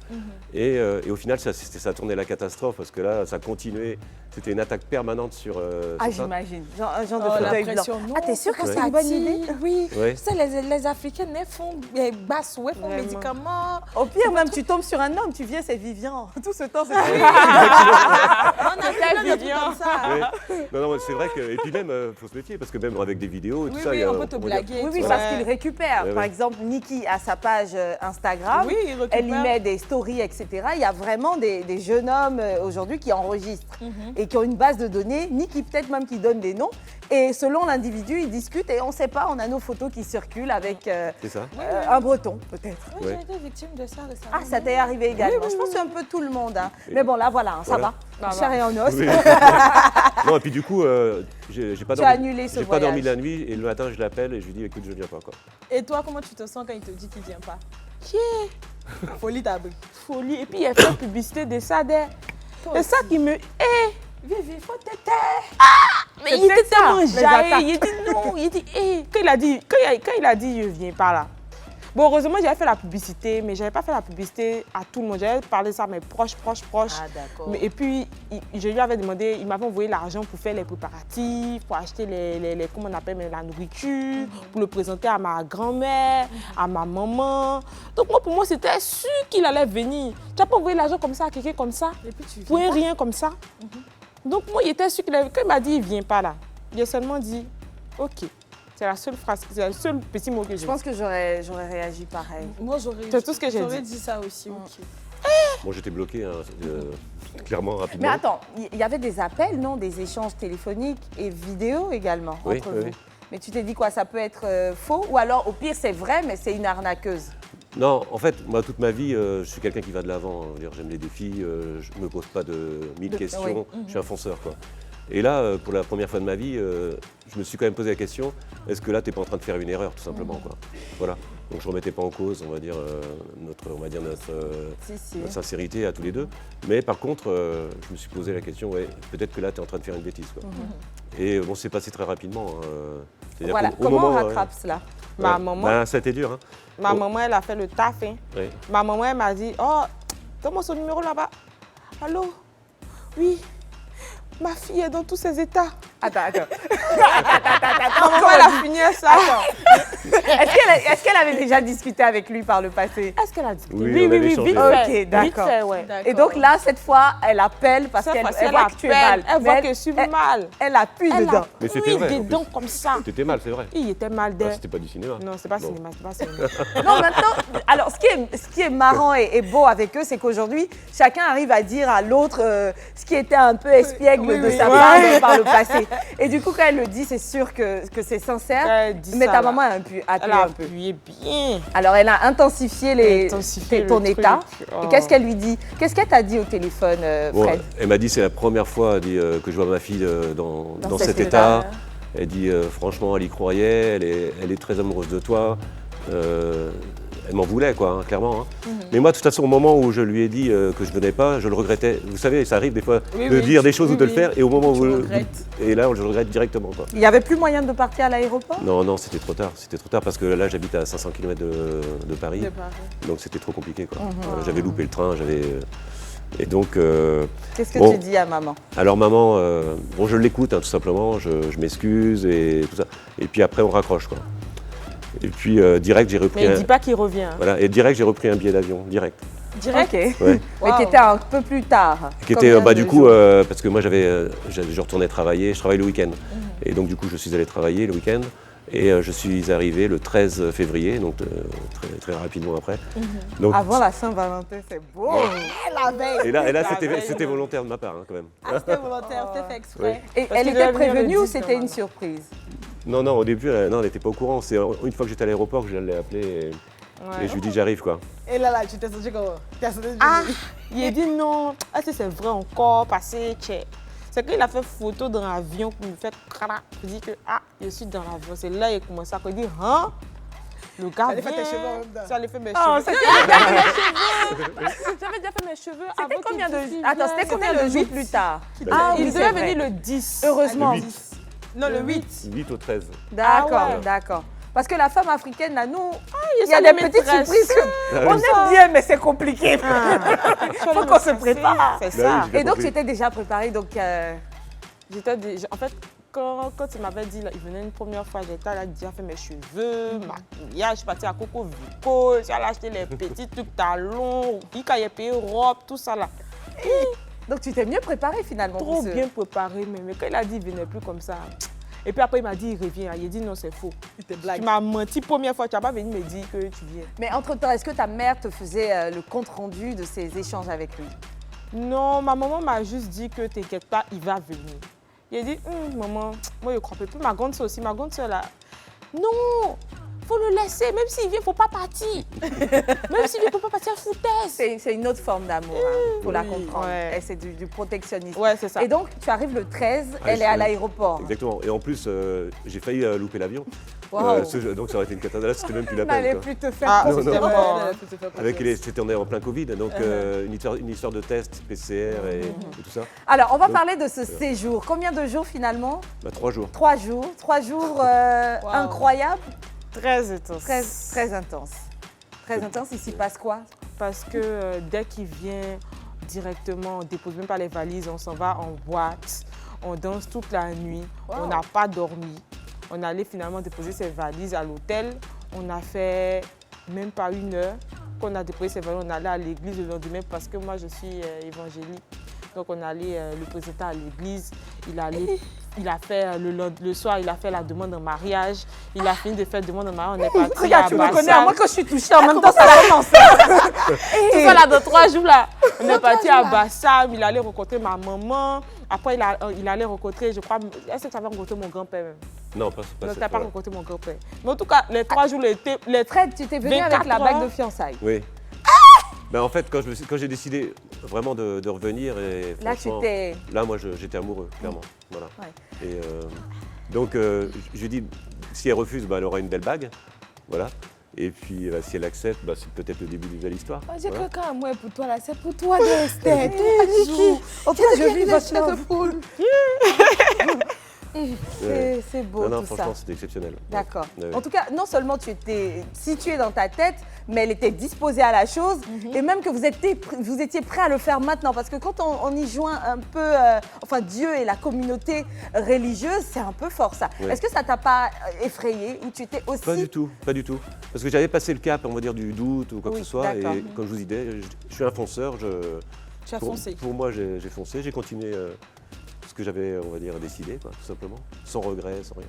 Et au final, ça tournait la catastrophe, parce que là, ça continuait. C'était une attaque permanente sur Ah, ça. j'imagine. Un genre de Oh, la fauteuil blanc. pression, non. Ah, t'es sûre que faut c'est pas une bonne partir. idée? Oui. Ouais. Tu sais, les Africaines, elles font des basses, ouais, font Vraiment. médicaments. Au pire, même, tu tombes sur un homme, tu viens, c'est Vivian. Tout ce temps, c'est On a plein de trucs Vivian. comme ça. Ouais. Non, non, c'est vrai que. Et puis même, faut se méfier, parce que même avec des vidéos et tout Oui, ça. oui, il y a- on peut te va dire- blaguer. Oui, oui, tu parce vois. qu'il récupère. Ouais, Par ouais. exemple, Niki a sa page Instagram. Oui, il récupère. Elle y met des stories, etc. Il y a vraiment des jeunes hommes aujourd'hui qui enregistrent et qui ont une base de données. Niki peut-être même qui donne des noms. Et selon l'individu, ils discutent et on ne sait pas, on a nos photos qui circulent avec C'est ça. un breton, peut-être. Oui, Ouais. j'ai été victime de ça récemment. Ah, ça t'est arrivé également. Je pense que c'est un peu tout le monde. Hein. Mais bon, là, voilà, hein, ça Voilà. va. Chair et en os. Oui. Non, et puis du coup, j'ai pas Tu dormi. as annulé ce J'ai pas dormi voyage. la nuit et le matin, je l'appelle et je lui dis écoute, je viens pas quoi. Et toi, comment tu te sens quand il te dit qu'il vient pas? Folie t'abri. Folie. Et puis, il a fait publicité de ça. C'est ça qui me. Vivi, faut te Mais C'est il était peut-être ça, tellement les jaillé. attaques. Il dit non. Il dit quand il a dit je viens pas là. Bon, heureusement, j'avais fait la publicité, mais j'avais pas fait la publicité à tout le monde. J'avais parlé ça à mes proches. Ah, d'accord. Et puis, je lui avais demandé, il m'avait envoyé l'argent pour faire les préparatifs, pour acheter comment on appelle, la nourriture, pour le présenter à ma grand-mère, à ma maman. Donc, moi, pour moi, c'était sûr qu'il allait venir. Tu n'as pas envoyé l'argent comme ça à quelqu'un comme ça, Et puis tu pour viens un rien comme ça. Donc, moi, il était sûr qu'il allait. Quand il m'a dit, il ne vient pas là, j'ai seulement dit, OK. C'est la seule phrase, c'est le seul petit mot que j'ai. Je pense que j'aurais réagi pareil. Moi, j'aurais C'est tout ce que j'ai j'aurais dit. dit ça aussi, ok. Bon, j'étais bloqué, hein, clairement, rapidement. Mais attends, il y avait des appels, non? Des échanges téléphoniques et vidéo également Oui, entre oui, vous. oui. Mais tu t'es dit quoi? Ça peut être faux? Ou alors, au pire, c'est vrai, mais c'est une arnaqueuse? Non, en fait, moi, toute ma vie, je suis quelqu'un qui va de l'avant. Hein. Je veux dire, j'aime les défis, je me pose pas de mille questions. Je suis un fonceur, quoi. Et là, pour la première fois de ma vie, je me suis quand même posé la question, est-ce que là, tu n'es pas en train de faire une erreur, tout simplement, quoi. Voilà. Donc, je ne remettais pas en cause, on va dire, notre Si. sincérité à tous les deux. Mais par contre, je me suis posé la question, ouais, peut-être que là, tu es en train de faire une bêtise, quoi. Et bon, c'est passé très rapidement. Hein. C'est-à-dire Voilà, qu'au comment on moment, rattrape cela? Ma ouais, maman, ben, ça a été dur, hein. ma Oh. maman, elle a fait le taf. Hein. Ouais. Ma maman, elle m'a dit, oh, donne-moi son numéro là-bas. Allô? Oui. Ma fille est dans tous ses états. Attends. Ma maman, elle a fini ça. Est-ce qu'elle avait déjà discuté avec lui par le passé? Est-ce qu'elle a dit Oui, on avait échangé. vite Ok, fait. d'accord. Vite fait, ouais. Et donc là, cette fois, elle appelle parce Cette qu'elle fois-ci, elle voit que tu es mal. Elle Mais voit que je suis mal. Elle appuie Elle dedans. a Mais c'était pris vrai, en des dents plus. comme ça. T'étais mal, c'est vrai. Il était mal Ah, de... c'était pas du cinéma. Non, c'est pas Non. cinéma, c'est pas cinéma. Non, maintenant, alors ce qui est marrant et beau avec eux, c'est qu'aujourd'hui, chacun arrive à dire à l'autre ce qui était un peu espiègle de sa part par le passé. Et du coup, quand elle le dit, c'est sûr que c'est sincère. Elle dit Mais ça, ta là. maman a appuyé Elle a un peu. appuyé bien. Alors, elle a intensifié ton le état. truc. Et Oh. qu'est-ce qu'elle lui dit? Qu'est-ce qu'elle t'a dit au téléphone, Bon, Fred? elle m'a dit c'est la première fois elle dit, que je vois ma fille dans cet cet état. état. Elle dit franchement elle y croyait, elle est très amoureuse de toi. Elle m'en voulait quoi, hein, clairement. Hein. Mais moi de toute façon au moment où je lui ai dit que je venais pas, je le regrettais. Vous savez, ça arrive des fois de dire des choses ou de le faire et au moment où et là je le regrette directement quoi. Il n'y avait plus moyen de partir à l'aéroport? Non, c'était trop tard. C'était trop tard parce que là j'habite à 500 km de Paris. Donc c'était trop compliqué quoi. J'avais loupé le train, et donc Qu'est-ce que bon. tu dis à maman? Alors maman, bon je l'écoute hein, tout simplement, je m'excuse et tout ça. Et puis après on raccroche quoi. Et puis direct j'ai repris Mais il dit pas qu'il revient. voilà, et direct j'ai repris un billet d'avion, direct. Direct. Ok. Ouais. Mais qui était un peu plus tard. Qui était Combien de du coup jours? parce que moi je retournais travailler, je travaille le week-end. Et donc du coup je suis allé travailler le week-end et je suis arrivé le 13 février, donc très, très rapidement après. Donc, Avant la Saint-Valentin, c'est beau. La veille. et là La c'était veille, volontaire de ma part hein, quand même. C'était volontaire, c'était fait exprès. Et Parce elle qu'il était devait venir le prévenue ou 10 c'était une normalement. surprise? Non, au début elle n'était pas au courant. C'est une fois que j'étais à l'aéroport que je l'ai appelé et je lui dis j'arrive quoi. Et là, tu t'es senti comment? T'as senti Ah, il a dit non. Ah, c'est vrai encore, passé, check. C'est qu'il a fait photo dans l'avion pour me faire crac. Il dit que ah, je suis dans l'avion. C'est là qu'il a commencé à dire hein. Le gars Ça lui fait tes vient, cheveux en même temps. ça lui fait mes Oh, cheveux. c'était J'avais déjà fait mes cheveux. C'était avant combien qu'il de dise Attends, qu'il c'était vient. combien de jours 8. plus tard? Ah, Il oui, devait c'est vrai. venir le 10. Heureusement. Le 8. Non, le 8. 8 au 13. D'accord, Ah ouais. d'accord. Parce que la femme africaine, là, nous, il y ça a les des petites maîtresses. surprises. On aime bien, mais c'est compliqué. Faut qu'on se prépare. C'est Bah ça. oui, j'ai Et donc, compris. j'étais déjà préparée. Donc, En fait, quand il m'avait dit, là, il venait une première fois, j'étais là, déjà fait mes cheveux, maquillage, je suis partie à Coco Vico, j'ai allé acheter les petits trucs talons, quand il a payé robe, tout ça là. donc tu t'es mieux préparée finalement. Trop pour ce- bien préparé, mais quand il a dit, il venait plus comme ça. Et puis après, il m'a dit, il revient. Il a dit, non, c'est faux. Il te blague. Tu m'as menti première fois, tu n'as pas venu me dire que tu viens. Mais entre-temps, est-ce que ta mère te faisait le compte-rendu de ces échanges avec lui? Non, ma maman m'a juste dit que t'inquiète pas, il va venir. Il a dit, maman, moi je crois pas. Puis ma grande soeur aussi, ma grande soeur là, non, faut le laisser, même s'il vient, faut pas partir. Même s'il vient, faut pas partir à foutaise. C'est une autre forme d'amour, faut la Oui, comprendre. ouais. Et c'est du protectionnisme. Ouais, c'est ça. Et donc, tu arrives le 13, Ouais, elle est à je- l'aéroport. Exactement. Et en plus, j'ai failli louper l'avion. Wow. Donc ça aurait été une catastrophe. Là, c'était même plus la N'allez peine. quoi. plus te faire Ah, confiance. c'était mort. C'était en plein Covid, donc une histoire de test, PCR et tout ça. Alors, on va Donc, parler de ce séjour. Combien de jours finalement? 3 jours. 3 jours. 3 jours incroyables, Très intense. très intense. Très intense, il s'y passe quoi? Parce que dès qu'il vient directement, on dépose même pas les valises, on s'en va en boîte, on danse toute la nuit, on n'a pas dormi. On allait finalement déposer ses valises à l'hôtel. On a fait même pas 1 heure qu'on a déposé ses valises. On allait à l'église le lendemain parce que moi je suis évangélique. Donc on allait le présenter à l'église. Il a fait le soir, il a fait la demande en mariage. Il a fini de faire la demande en mariage. On est parti Regarde, à tu me connais, Bassam. moi quand je suis touchée, en même temps, ça commence. Tout ça là, dans 3 jours là, on est parti à Bassam, il allait rencontrer ma maman. Après, il allait rencontrer, je crois, est-ce que tu avais rencontré mon grand-père même? Non, pas Non, cette tu n'as pas fois. rencontré mon grand-père. Mais en tout cas, les 3 jours, les Fred, tu t'es venu avec 24 la bague heures. de fiançailles. Oui. Ben, en fait, quand j'ai décidé vraiment de revenir, et Là, tu franchement, t'es... là, moi, j'étais amoureux, clairement. Voilà. Ouais. Et donc, je lui ai dit, si elle refuse, bah, elle aura une belle bague. Voilà. Et puis, si elle accepte, bah, c'est peut-être le début d'une belle histoire. J'ai Voilà. quelqu'un à moi pour toi là, c'est pour toi, Esther. Toi, Niki. Au fait, je vis votre love. C'est beau Non, tout ça. franchement, c'était exceptionnel. D'accord. Ouais. En tout cas, non seulement tu étais situé dans ta tête, mais elle était disposée à la chose, et même que vous étiez prêt à le faire maintenant. Parce que quand on y joint un peu, enfin Dieu et la communauté religieuse, c'est un peu fort ça. Ouais. Est-ce que ça t'a pas effrayé ou tu étais aussi... Pas du tout, pas du tout. Parce que j'avais passé le cap, on va dire, du doute ou quoi Oui, que ce soit. d'accord. Et comme je vous disais, je suis un fonceur. Tu as foncé. Pour moi, j'ai foncé, j'ai continué ce que j'avais, on va dire, décidé, quoi, tout simplement. Sans regret, sans rien.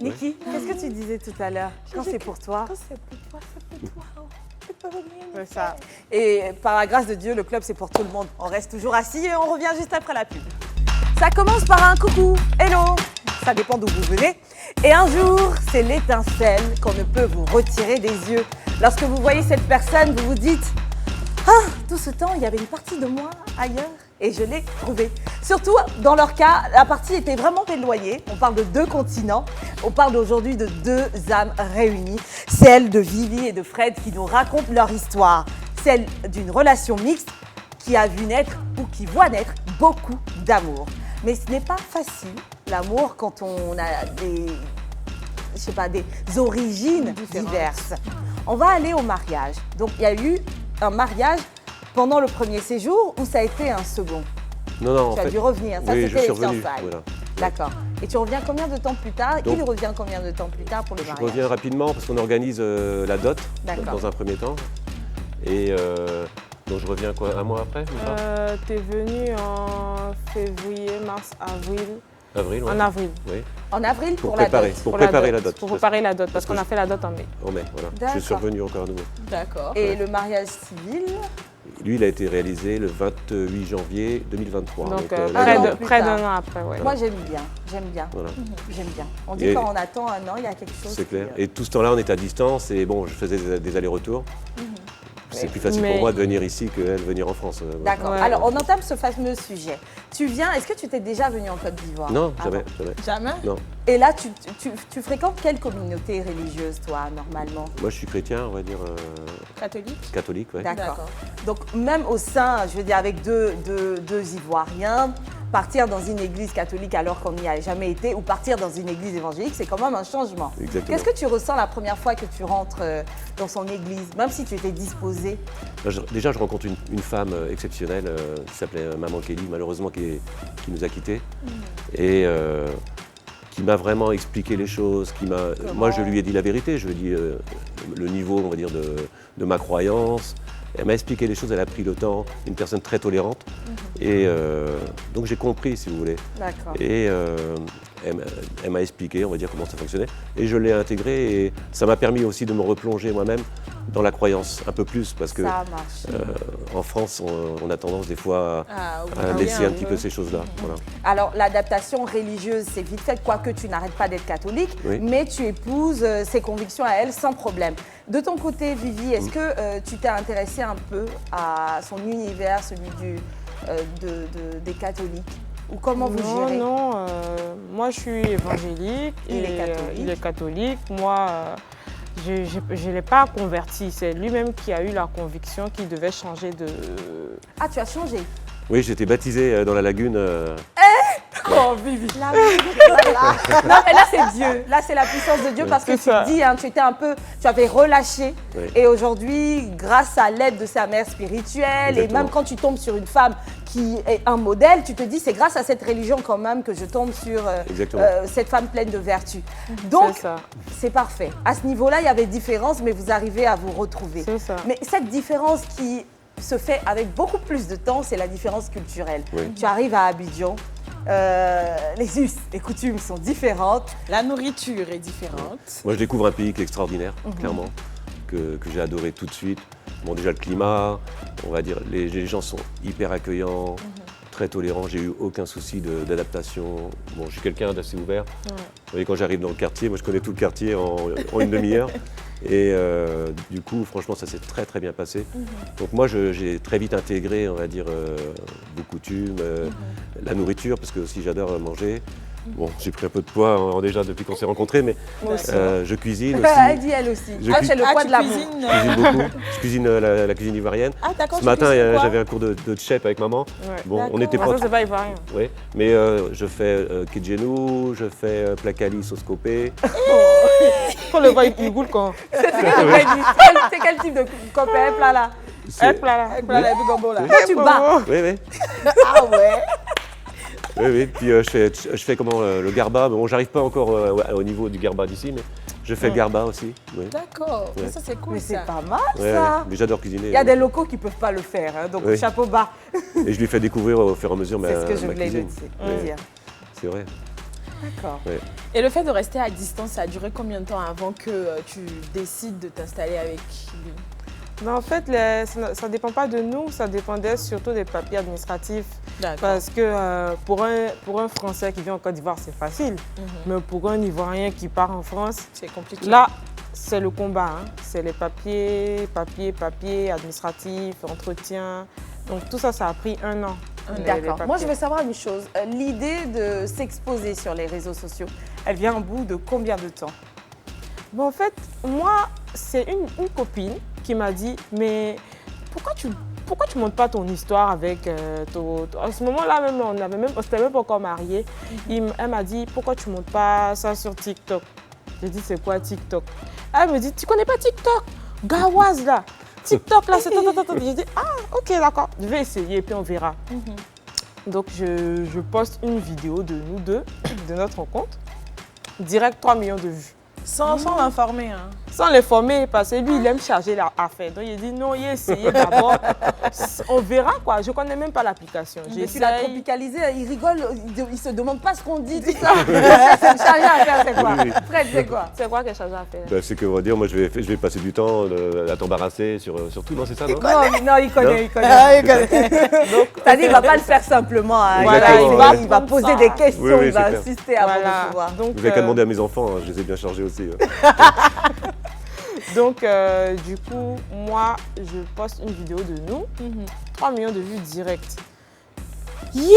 Niki, qu'est-ce que tu disais tout à l'heure? Quand c'est pour toi. C'est pour toi, c'est pour toi. Tu peux revenir. C'est ça. Et par la grâce de Dieu, le club, c'est pour tout le monde. On reste toujours assis et on revient juste après la pub. Ça commence par un coucou, hello, ça dépend d'où vous venez. Et un jour, c'est l'étincelle qu'on ne peut vous retirer des yeux. Lorsque vous voyez cette personne, vous vous dites « Ah, tout ce temps, il y avait une partie de moi ailleurs et je l'ai trouvée. » Surtout, dans leur cas, la partie était vraiment éloignée. On parle de 2 continents. On parle aujourd'hui de 2 âmes réunies. Celle de Vivi et de Fred qui nous racontent leur histoire. Celle d'une relation mixte qui a vu naître ou qui voit naître beaucoup d'amour. Mais ce n'est pas facile, l'amour, quand on a des origines diverses. On va aller au mariage. Donc, il y a eu un mariage pendant le premier séjour ou ça a été un second? Non, en Tu as fait, dû revenir, ça oui, je c'était suis les revenu. fiançailles. Voilà. D'accord. Et tu reviens combien de temps plus tard? Donc, Il revient combien de temps plus tard pour le Je mariage? reviens rapidement parce qu'on organise la dot D'accord. dans un premier temps. Et donc je reviens quoi, un mois après ou pas T'es venu en février, mars, avril. Avril, ouais. En avril. Oui, En avril pour pour la préparer, dot. pour préparer la dot. Pour préparer la dot, parce Parce que qu'on a fait la dot en mai. En mai, voilà. D'accord. Je suis revenu encore à nouveau. D'accord. Et le mariage civil? Lui, il a été réalisé le 28 janvier 2023. Donc un l'année an près dernière. plus près tard. d'un an après, ouais. Moi j'aime bien. Voilà. J'aime bien. On dit Et- quand on attend un an, il y a quelque chose. C'est clair. qui, Et tout ce temps-là, on était à distance et bon, je faisais des allers-retours. C'est plus facile Mais- pour moi de venir ici que elle venir en France. Voilà. D'accord. Ouais. Alors, on entame ce fameux sujet. Tu viens, est-ce que tu t'es déjà venu en Côte d'Ivoire? Non, avant? jamais, jamais. Jamais? Non. Et là, tu fréquentes quelle communauté religieuse, toi, normalement? Moi, je suis chrétien, on va dire Catholique? catholique, ouais. D'accord. Donc, même au sein, je veux dire, avec deux Ivoiriens, partir dans une église catholique alors qu'on n'y a jamais été, ou partir dans une église évangélique, c'est quand même un changement. Exactement. Qu'est-ce que tu ressens la première fois que tu rentres dans son église, même si tu étais disposé? Déjà, je rencontre une femme exceptionnelle qui s'appelait Maman Kelly, malheureusement qui nous a quittés. Et qui m'a vraiment expliqué les choses. Moi, je lui ai dit la vérité, je lui ai dit le niveau, on va dire, de ma croyance. Elle m'a expliqué les choses, elle a pris le temps, une personne très tolérante. Et donc j'ai compris, si vous voulez. D'accord. Et elle m'a expliqué, on va dire, comment ça fonctionnait. Et je l'ai intégré et ça m'a permis aussi de me replonger moi-même dans la croyance un peu plus. Parce que Ça marche. en France, on a tendance des fois Ah, à oui, laisser un petit peu ces choses-là. Voilà. Alors, l'adaptation religieuse, c'est vite fait, quoique tu n'arrêtes pas d'être catholique, Oui. mais tu épouses ses convictions à elle sans problème. De ton côté, Vivi, est-ce que tu t'es intéressée un peu à son univers, celui des catholiques? Ou comment vous Non, gérez? non, moi je suis évangélique. Il est et, catholique. il est catholique. Moi, je ne l'ai pas converti. C'est lui-même qui a eu la conviction qu'il devait changer de... Ah, tu as changé. Oui, j'ai été baptisé dans la lagune. Oh, Vivi. Voilà. Non, mais là, c'est Dieu. Là, c'est la puissance de Dieu parce que C'est ça. tu dis, hein, tu avais relâché. Oui. Et aujourd'hui, grâce à l'aide de sa mère spirituelle, et Exactement. même quand tu tombes sur une femme qui est un modèle, tu te dis, c'est grâce à cette religion quand même que je tombe sur Exactement. cette femme pleine de vertus. Donc, C'est ça. c'est parfait. À ce niveau-là, il y avait différence, mais vous arrivez à vous retrouver. C'est ça. Mais cette différence qui se fait avec beaucoup plus de temps, c'est la différence culturelle. Oui. Tu arrives à Abidjan, les us, les coutumes sont différentes. La nourriture est différente. Moi, je découvre un pays qui est extraordinaire, clairement, que j'ai adoré tout de suite. Bon, déjà le climat, on va dire, les gens sont hyper accueillants, très tolérants. J'ai eu aucun souci d'adaptation. Bon, je suis quelqu'un d'assez ouvert. Vous voyez, quand j'arrive dans le quartier, moi, je connais tout le quartier en une demi-heure. Et du coup, franchement, ça s'est très très bien passé. Donc moi, j'ai très vite intégré, on va dire, vos coutumes, la nourriture, parce que aussi j'adore manger. Bon, j'ai pris un peu de poids déjà depuis qu'on s'est rencontrés, mais je cuisine aussi. Elle dit elle aussi. Je Ah, cuis- c'est le poids tu de l'amour. cuisines, Je cuisine beaucoup. Je cuisine la cuisine ivoirienne. Ah, d'accord. Ce tu matin, cuisines quoi? j'avais un cours de chef avec maman. Ouais. Bon, on n'était Ah, pas. ça, c'est pas ivoirien. Oui, mais je fais kidgenou, je fais placali sauce copée. Quand le voit, il goûte quand. C'est quel type de copain plat là? C'est- Hop là. Voilà, la vie gombo, là. Oui. Toi, tu bats. Oui, oui. Ah ouais. Oui, oui. Puis je fais comment le garba. Bon, j'arrive pas encore au niveau du garba d'ici, mais je fais le garba aussi. Oui. D'accord. Ouais. Ça, c'est cool, Mais ça. c'est pas mal Ouais, ça. ouais. Mais j'adore cuisiner. Il y a des locaux qui peuvent pas le faire, hein, donc Oui. chapeau bas. Et je lui fais découvrir au fur et à mesure ma C'est ce que je ma voulais cuisine. le dire. C'est vrai. D'accord. Et le fait de rester à distance, ça a duré combien de temps avant que tu décides de t'installer avec lui? Mais en fait, ça ne dépend pas de nous, ça dépendait surtout des papiers administratifs. D'accord. Parce que pour un Français qui vient en Côte d'Ivoire, c'est facile. Mais pour un Ivoirien qui part en France, C'est compliqué. là, c'est le combat. Hein. C'est les papiers administratifs, entretien. Donc tout ça, ça a pris 1 an. les D'accord. Moi, je papiers. veux savoir une chose. L'idée de s'exposer sur les réseaux sociaux, elle vient au bout de combien de temps? Bon, en fait, moi, c'est une copine qui m'a dit, mais pourquoi tu montes pas ton histoire avec à ce moment-là même, on s'était même pas encore mariés. Elle m'a dit, pourquoi tu montes pas ça sur TikTok? J'ai dit, c'est quoi TikTok? Elle me dit, tu connais pas TikTok? Gawaz là, TikTok là, c'est tout. J'ai dit, ah, ok, d'accord, je vais essayer et puis on verra. Donc je poste une vidéo de nous deux, de notre rencontre, direct 3 millions de vues. Sans l'informer. Hein. Sans les former, parce que lui, il aime charger l'affaire. Donc, il dit non, il a essayé d'abord. On verra quoi. Je ne connais même pas l'application. Mais tu l'as J'essaye. tropicalisé, il rigole, il se demande pas ce qu'on dit, tout ça. C'est chargé à faire, c'est quoi? Oui, oui. Fred, c'est quoi? C'est quoi qu'elle est chargée à faire? Bah, c'est que, on va dire, moi, je vais passer du temps à t'embarrasser sur tout, non, c'est ça, non? Non, il connaît, Non. il connaît. C'est-à-dire, il va pas le faire simplement. Hein. Voilà, il il va va poser prendre des ça. questions, Oui, oui, il va c'est clair. insister avant de pouvoir. Donc, Vous n'avez qu'à demander à mes enfants, hein, je les ai bien chargés aussi. du coup, moi, je poste une vidéo de nous. 3 millions de vues directes. Yeah!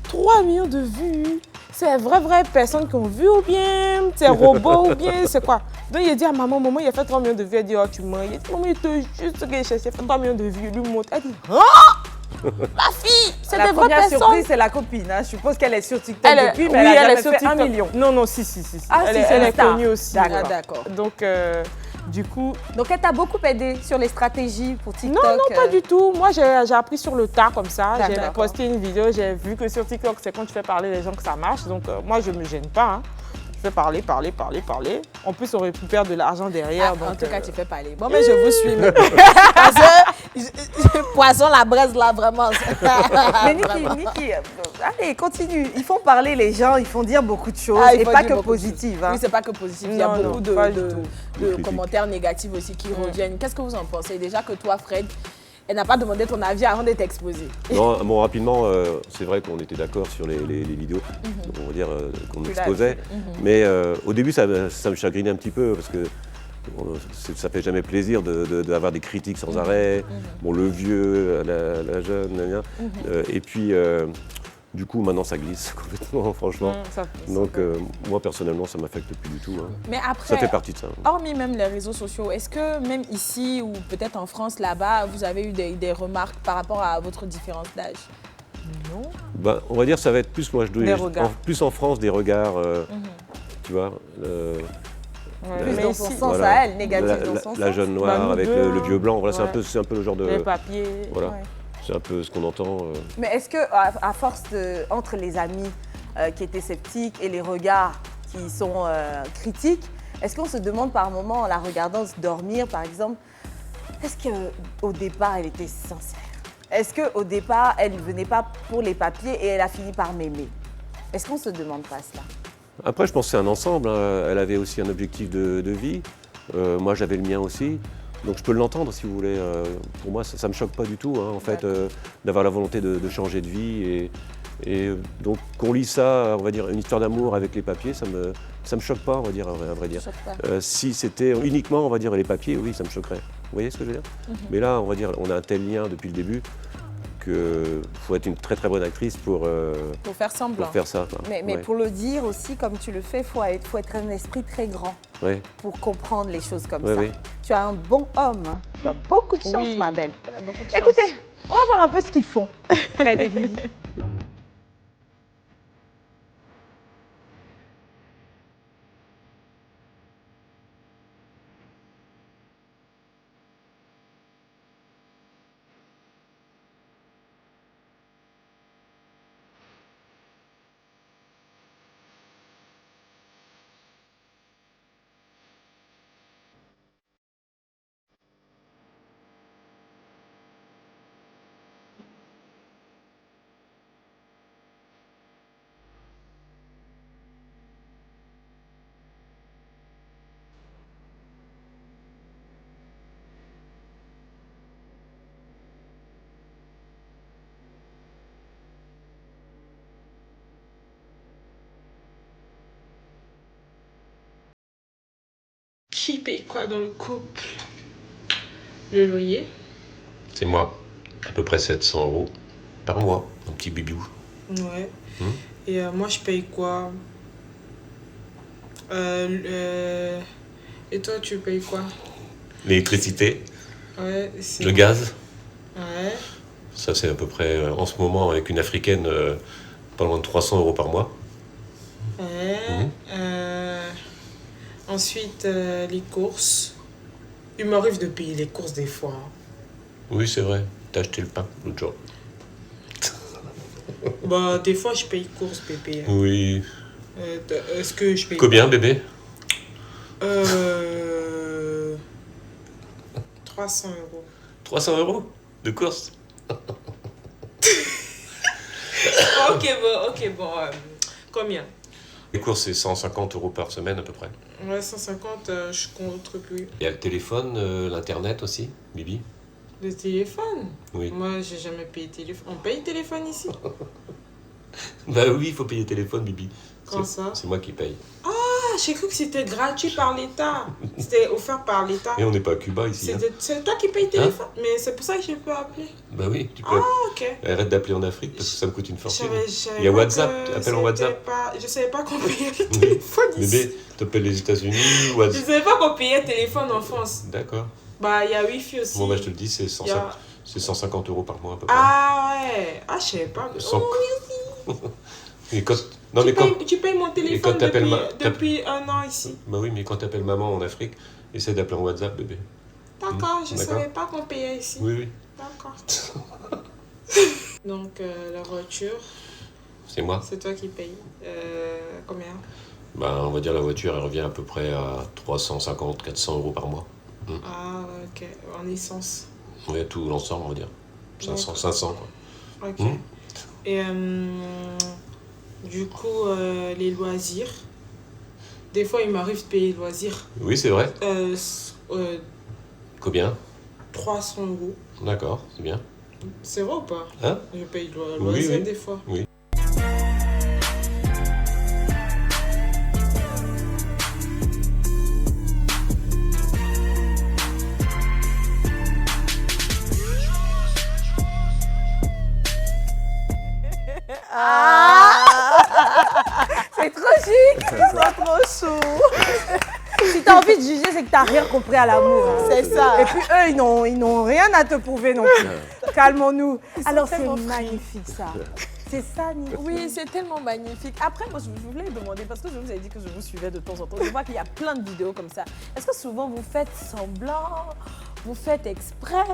3 millions de vues! C'est vraies personnes qui ont vu ou bien c'est robots ou bien c'est quoi? Donc il a dit à maman, il a fait 3 millions de vues. Elle dit, oh tu mens. Il a dit, maman, il te juste ce qu'il cherchait, fait 3 millions de vues. Il lui montre. Elle dit, oh! Ma fille! C'est La des vraies première personnes! surprise, c'est la copine. Hein. Je suppose qu'elle est sur TikTok depuis, mais oui, elle a jamais est sur fait TikTok. 1 million. Non, si. Ah, elle si, est, c'est elle une est star. connue aussi. D'accord. Ah, d'accord. Donc, du coup, Donc, elle t'a beaucoup aidé sur les stratégies pour TikTok. non, pas du tout. Moi, j'ai appris sur le tas comme ça. J'ai D'accord. posté une vidéo, j'ai vu que sur TikTok, c'est quand tu fais parler les gens que ça marche. Donc, moi, je ne me gêne pas. Hein. Je fais parler. En plus, on récupère de l'argent derrière. Ah, en donc, tout cas, tu fais parler. Bon, mais je vous suis. Mais... Parce que poisson la braise là, vraiment. Mais Niki, allez, continue. Ils font parler les gens, ils font dire beaucoup de choses Ah, il et faut pas dire que beaucoup de choses. positives. Hein. Oui, c'est pas que positif. Il y a Non, beaucoup non, pas du de tout. Critiques. commentaires négatifs aussi qui reviennent. Qu'est-ce que vous en pensez? Déjà que toi, Fred, elle n'a pas demandé ton avis avant d'être exposée. Non, bon, rapidement, c'est vrai qu'on était d'accord sur les vidéos, on va dire qu'on exposait. Mais au début, ça me chagrinait un petit peu parce que ça fait jamais plaisir d'avoir des critiques sans arrêt. Bon, le vieux, la jeune, gna, gna. Et puis, du coup, maintenant, ça glisse complètement, franchement. Donc, moi, personnellement, ça m'affecte plus du tout. Hein. Mais Ça après, fait partie de ça. hormis même les réseaux sociaux, est-ce que même ici ou peut-être en France, là-bas, vous avez eu des remarques par rapport à votre différence d'âge? Non. Ben, on va dire ça va être plus, moi, Des regards. plus en France, des regards, tu vois. Plus Mais dans ici, son sens Voilà. à elle, négatif dans son La sens. jeune noire Bah, nous avec deux, le vieux blanc, voilà, ouais. c'est un peu le genre de... les papiers. Voilà, ouais. c'est un peu ce qu'on entend. Mais est-ce que, à force entre les amis qui étaient sceptiques et les regards qui sont critiques, est-ce qu'on se demande par moment, en la regardant se dormir, par exemple, est-ce qu'au départ, elle était sincère? Est-ce qu'au départ, elle ne venait pas pour les papiers et elle a fini par m'aimer? Est-ce qu'on se demande pas cela? Après, je pense que c'est un ensemble. Hein. Elle avait aussi un objectif de vie. Moi, j'avais le mien aussi. Donc, je peux l'entendre, si vous voulez. Pour moi, ça ne me choque pas du tout, hein, en fait, d'avoir la volonté de changer de vie. Et donc, qu'on lit ça, on va dire, une histoire d'amour avec les papiers, ça me choque pas, on va dire, à vrai dire. Choque pas. Si c'était uniquement, on va dire, les papiers, oui, ça me choquerait. Vous voyez ce que je veux dire? Mais là, on va dire, on a un tel lien depuis le début qu'il faut être une très très bonne actrice pour faire semblant. faire ça. Quoi. Mais Ouais. pour le dire aussi, comme tu le fais, il faut être un esprit très grand Ouais. pour comprendre les choses comme Ouais, ça. oui. Tu as un bon homme. Hein. Tu as beaucoup de chance, Oui. ma belle. Elle a beaucoup de chance. Écoutez, on va voir un peu ce qu'ils font. Fred et Vivi. Qui paye quoi dans le couple? Le loyer? C'est moi, à peu près 700 € par mois, un petit bibou. Ouais. Et moi, je paye quoi? Et toi, tu payes quoi? L'électricité, Ouais, c'est... le gaz, Ouais. ça c'est à peu près en ce moment avec une africaine pas loin de 300 € par mois. Ouais. Ensuite, les courses. Il m'arrive de payer les courses des fois. Oui, c'est vrai, t'as acheté le pain l'autre jour. Bah, des fois, je paye courses, bébé. Oui. Est-ce que je paye... Combien, bébé? 300 €. 300 € de course. Ok, bon. Combien? Les courses, c'est 150 € par semaine à peu près. Ouais, 150, je contribue. Il y a le téléphone, l'internet aussi, Bibi. Le téléphone? Oui. Moi, j'ai jamais payé téléphone. On paye téléphone ici? Bah oui, il faut payer le téléphone, Bibi. Quand ça? C'est moi qui paye. Ah, j'ai cru que c'était gratuit par l'État. C'était offert par l'État. Et on n'est pas à Cuba ici. Hein. C'est toi qui payes téléphone? Mais c'est pour ça que je peux appeler. Bah oui, tu peux. Ah, ok. Arrête d'appeler en Afrique parce que ça me coûte une fortune. J'avais Il y a pas WhatsApp, que appelle en c'était WhatsApp. Je savais pas qu'on payait le téléphone ici. Bébé, t'appelles les États-Unis, Je WhatsApp. savais pas qu'on payait téléphone en France. D'accord. Bah, il y a Wi-Fi aussi. Bon, bah je te le dis, c'est Il y a- 150 € par mois à peu près. Ah ouais. Ah, je savais pas. Sans- Oh, Et quand... Non, mais quand... tu payes mon téléphone quand t'appelles depuis un an ici. Bah oui, mais quand t'appelles maman en Afrique, essaie d'appeler en WhatsApp, bébé. D'accord, je D'accord. savais pas qu'on payait ici. Oui, oui, D'accord. Donc, la voiture, c'est moi. c'est toi qui payes. Combien? Bah, on va dire la voiture, elle revient à peu près à 350, 400 € par mois. Ah, ok. En essence. Ouais, tout l'ensemble, on va dire. 500, 500 quoi. Ok. Et du coup, les loisirs. Des fois, il m'arrive de payer les loisirs. Oui, c'est vrai. Combien? 300 €. D'accord, c'est bien. C'est vrai ou pas? Hein? Je paye le Oui, loisir oui. des fois. Oui. C'est trop chic. Ils sont trop chou. Si t'as envie de juger, c'est que t'as rien compris à l'amour. Hein. C'est ça. Et puis eux, ils n'ont rien à te prouver non plus. Calmons-nous. Alors c'est tellement magnifique ça. C'est ça, Nico. Oui, c'est tellement magnifique. Après, moi, je voulais demander, parce que je vous ai dit que je vous suivais de temps en temps. Je vois qu'il y a plein de vidéos comme ça. Est-ce que souvent vous faites semblant? Vous faites exprès?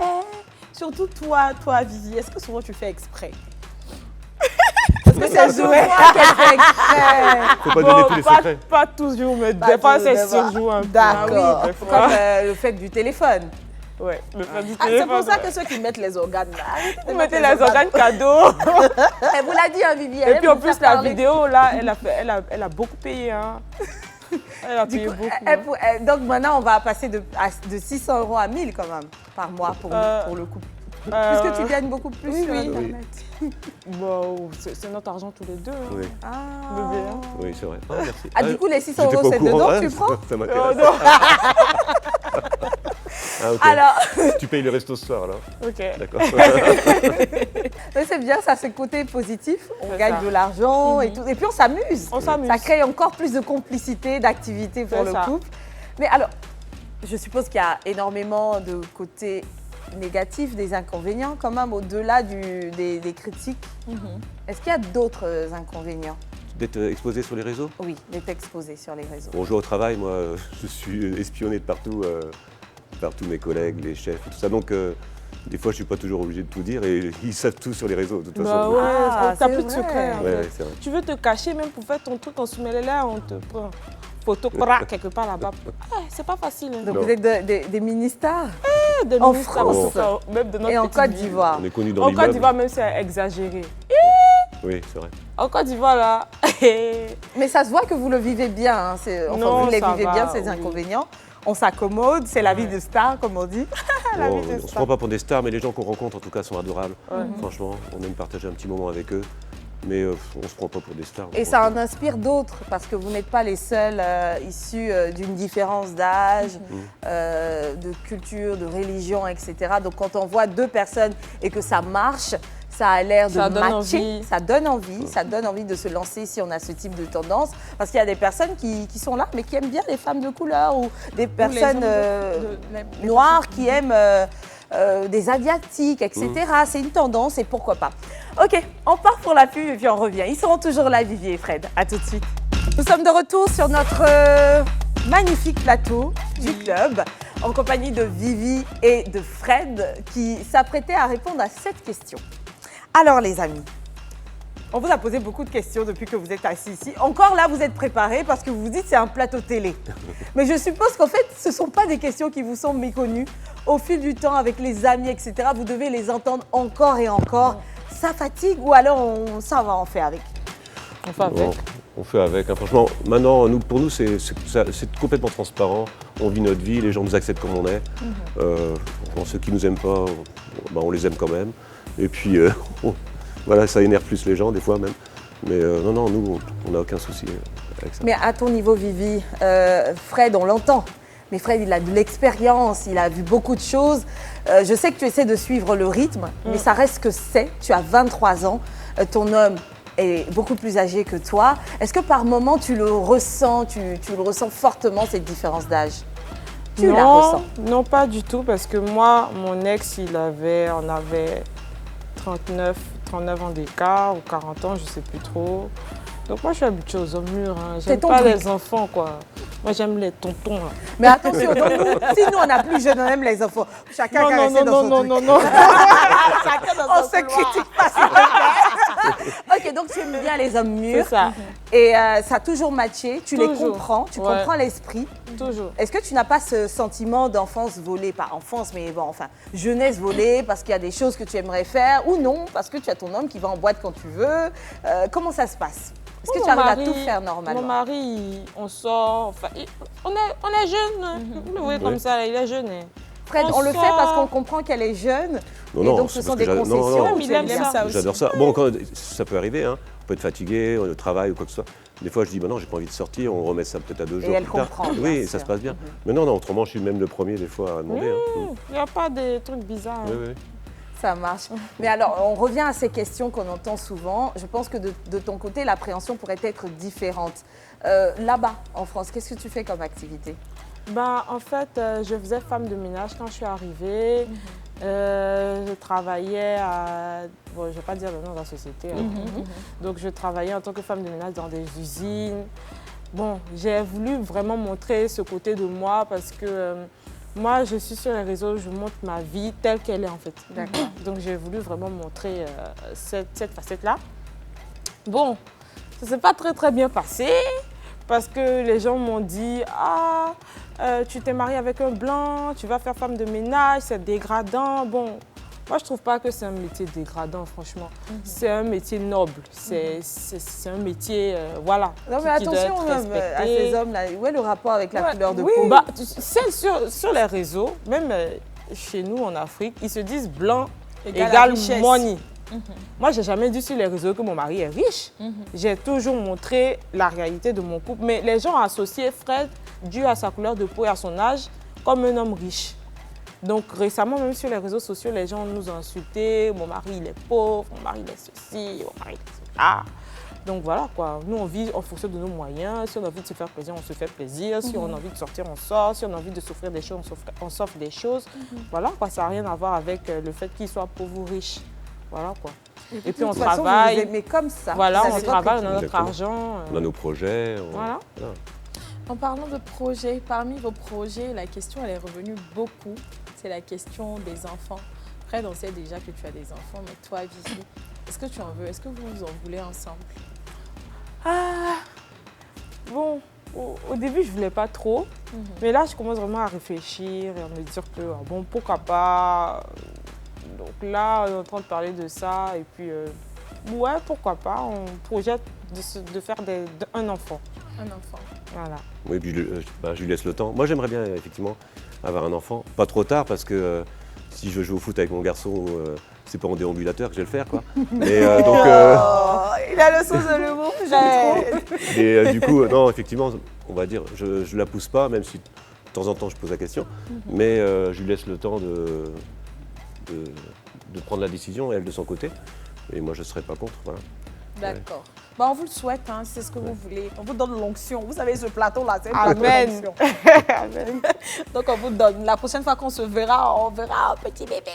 Surtout toi, Vivi, est-ce que souvent tu fais exprès? Est-ce que c'est souvent qu'elle fait exprès? Faut pas donner tous les secrets. Pas toujours, mais Pas des fois, toujours, c'est des fois. surjoue un peu. D'accord. Ah oui, des fois. Comme le fait du téléphone. Ouais, le fait du Ah, c'est téléphone. pour ça que ceux qui mettent les organes là. arrêtez de Vous mettre mettez les organes cadeaux. Elle vous l'a dit, hein, Vivi. elle Et puis aime en vous plus, faire la parler. vidéo, là, elle a beaucoup payé. Hein. Elle a Du payé coup, beaucoup. donc maintenant, on va passer de 600 € à 1000 quand même par mois pour le couple. Puisque tu gagnes beaucoup plus oui, sur oui. Internet. Bon, c'est notre argent tous les deux. Hein. Oui, Ah. Bébé, hein. oui c'est vrai. Ah, merci. Ah, du coup, les 600 j'étais €, pas au c'est courant. dedans Ah, que tu prends? Ça m'intéresse. non. Ah, ok. Alors, Tu payes le resto ce soir, alors. Ok. D'accord. Mais c'est bien, ça, c'est le côté positif. On C'est gagne ça. de l'argent et tout. Et puis on s'amuse. On s'amuse. Ça crée encore plus de complicité, d'activité pour C'est le ça. couple. Mais alors, je suppose qu'il y a énormément de côtés négatifs, des inconvénients quand même, au-delà des critiques. Est-ce qu'il y a d'autres inconvénients? D'être exposé sur les réseaux. Oui, d'être exposé sur les réseaux. Bon, je vais au travail, moi, je suis espionné de partout, par tous mes collègues, les chefs et tout ça. Donc, des fois, je suis pas toujours obligé de tout dire et ils savent tout sur les réseaux, de toute Bah façon. ouais, Ah, t'as c'est plus de vrai. secret. en Ouais, fait. ouais, c'est vrai. Tu veux te cacher même pour faire ton truc, on se met là, on te prend photo quelque part là-bas. C'est pas facile. Hein. Donc Non. vous êtes des mini-stars De en ministres, France même de notre et en petite Côte ville. d'Ivoire. On est connus dans En Côte l'immeuble. d'Ivoire, même c'est exagéré. Oui, c'est vrai. En Côte d'Ivoire, là, Mais ça se voit que vous le vivez bien. Hein. Enfin, Non, vous les ça vivez va, bien, ces oui. inconvénients. On s'accommode, c'est la vie de star, comme on dit. la Bon, vie de on ne se star. prend pas pour des stars, mais les gens qu'on rencontre, en tout cas, sont adorables. Ouais. Franchement, on aime partager un petit moment avec eux. Mais on ne se prend pas pour des stars. Et ça en inspire d'autres, parce que vous n'êtes pas les seuls issus d'une différence d'âge, de culture, de religion, etc. Donc quand on voit deux personnes et que ça marche, ça a l'air de Ça donne matcher, envie. ça donne envie de se lancer si on a ce type de tendance. Parce qu'il y a des personnes qui sont là, mais qui aiment bien les femmes de couleur ou des personnes noires qui aiment des asiatiques, etc. C'est une tendance et pourquoi pas. Ok, on part pour la pub et puis on revient. Ils seront toujours là, Vivi et Fred. À tout de suite. Nous sommes de retour sur notre magnifique plateau du club en compagnie de Vivi et de Fred qui s'apprêtaient à répondre à cette question. Alors les amis, on vous a posé beaucoup de questions depuis que vous êtes assis ici. Encore là, vous êtes préparés parce que vous vous dites c'est un plateau télé. Mais je suppose qu'en fait, ce ne sont pas des questions qui vous sont méconnues. Au fil du temps, avec les amis, etc., vous devez les entendre encore et encore. Ça fatigue ou alors ça va en faire avec? On fait avec. Bon, on fait avec. Hein. Franchement, maintenant, pour nous, c'est complètement transparent. On vit notre vie, les gens nous acceptent comme on est. Franchement, ceux qui ne nous aiment pas, ben, on les aime quand même. Et puis, voilà, ça énerve plus les gens, des fois même. Mais non, nous, on n'a aucun souci avec ça. Mais à ton niveau, Vivi, Fred, on l'entend. Mais Fred, il a de l'expérience, il a vu beaucoup de choses. Je sais que tu essaies de suivre le rythme, mais ça reste ce que c'est. Tu as 23 ans, ton homme est beaucoup plus âgé que toi. Est-ce que par moment, tu le ressens, tu le ressens fortement, cette différence d'âge? Tu la ressens? Non, pas du tout, parce que moi, mon ex, on avait 39 ans d'écart ou 40 ans, je ne sais plus trop. Donc moi, je suis habituée aux hommes mûrs. Hein. C'est J'aime ton pas truc. les enfants, quoi. Moi, j'aime les tontons. Là. Mais attention, donc si nous, on a plus jeune, on aime les enfants. Chacun Non, caresser dans son truc. non. Chacun dans on se critique pas, s'il te plaît. Ok, donc tu aimes bien les hommes mûrs. C'est ça, Et ça a toujours matché, tu les Toujours. comprends, tu Ouais. comprends l'esprit. toujours. Est-ce que tu n'as pas ce sentiment d'enfance volée, pas enfance, mais bon, enfin, jeunesse volée, parce qu'il y a des choses que tu aimerais faire, ou non, parce que tu as ton homme qui va en boîte quand tu veux. Comment ça se passe? Est-ce que tu arrives à tout faire normalement? Mon mari, on sort, enfin, on est jeune. Hein. Vous le voyez comme Oui. ça, il est jeune. Hein. Fred, on le fait sort. parce qu'on comprend qu'elle est jeune, Non, et non, donc c'est ce sont parce des que concessions. non, ou il tu aime aimes bien ça. aussi? J'adore ça. Bon, ça peut arriver, hein. On peut être fatigué, au travail ou quoi que ce soit. Des fois, je dis, bah non, j'ai pas envie de sortir, on remet ça peut-être à 2 jours elle plus tard. comprend, bien Oui, sûr. ça se passe bien. Mais non, autrement, je suis même le premier, des fois, à demander. hein. Il n'y a pas de trucs bizarres. Oui, Hein. oui. Ça marche. Mais alors, on revient à ces questions qu'on entend souvent. Je pense que de ton côté, l'appréhension pourrait être différente. Là-bas, en France, qu'est-ce que tu fais comme activité? Ben, en fait, je faisais femme de ménage quand je suis arrivée. Je travaillais à... Bon, je ne vais pas dire le nom de la société. hein. Donc, je travaillais en tant que femme de ménage dans des usines. Bon, j'ai voulu vraiment montrer ce côté de moi parce que moi, je suis sur les réseaux, je montre ma vie telle qu'elle est en fait. D'accord. Donc, j'ai voulu vraiment montrer cette facette-là. Bon, ça ne s'est pas très bien passé parce que les gens m'ont dit « Ah, tu t'es mariée avec un blanc, tu vas faire femme de ménage, c'est dégradant. » Bon, moi, je ne trouve pas que c'est un métier dégradant, franchement. C'est un métier noble, c'est un métier, voilà, Non, mais qui doit attention être même, à respecté. ces hommes-là. Où est le rapport avec la Ouais, couleur de oui, peau? bah, c'est sur les réseaux, même chez nous en Afrique, ils se disent blanc égale richesse. money. Moi, j'ai jamais dit sur les réseaux que mon mari est riche. J'ai toujours montré la réalité de mon couple. Mais les gens ont associé Fred, dû à sa couleur de peau et à son âge, comme un homme riche. Donc récemment, même sur les réseaux sociaux, les gens nous ont insultés. Mon mari, il est pauvre, mon mari, il est ceci, mon mari, il est cela. Donc voilà quoi, nous on vit en fonction de nos moyens. Si on a envie de se faire plaisir, on se fait plaisir. Si on a envie de sortir, on sort. Si on a envie de s'offrir des choses, on s'offre des choses. Voilà quoi, ça n'a rien à voir avec le fait qu'il soit pauvre ou riche. Voilà quoi. Et puis on travaille. Mais comme ça. Voilà, Ça, on c'est votre travaille, on a notre Exactement. argent. On a nos projets. Voilà. En parlant de projets, parmi vos projets, la question elle est revenue beaucoup. C'est la question des enfants. Fred, on sait déjà que tu as des enfants, mais toi, Vivi, est-ce que tu en veux? Est-ce que vous en voulez ensemble? Bon, au début, je ne voulais pas trop. Mais là, je commence vraiment à réfléchir et à me dire que, bon, pourquoi pas. Donc là, on est en train de parler de ça. Et puis, ouais, pourquoi pas. On projette de faire un enfant. Un enfant. Voilà. Oui, puis je lui laisse le temps. Moi, j'aimerais bien, effectivement, avoir un enfant. Pas trop tard, parce que si je joue au foot avec mon garçon, c'est pas en déambulateur que je vais le faire, quoi. Mais donc... Il a le sens de l'humour, je trouve. Et du coup, non, effectivement, on va dire, je la pousse pas, même si de temps en temps je pose la question, mais je lui laisse le temps de prendre la décision, elle de son côté. Et moi, je ne serais pas contre. Voilà. D'accord. Bah, on vous le souhaite, hein, c'est ce que vous voulez. On vous donne l'onction. Vous savez, ce plateau-là, c'est un plateau Amen. d'onction. Donc, on vous donne. La prochaine fois qu'on se verra, on verra un petit bébé.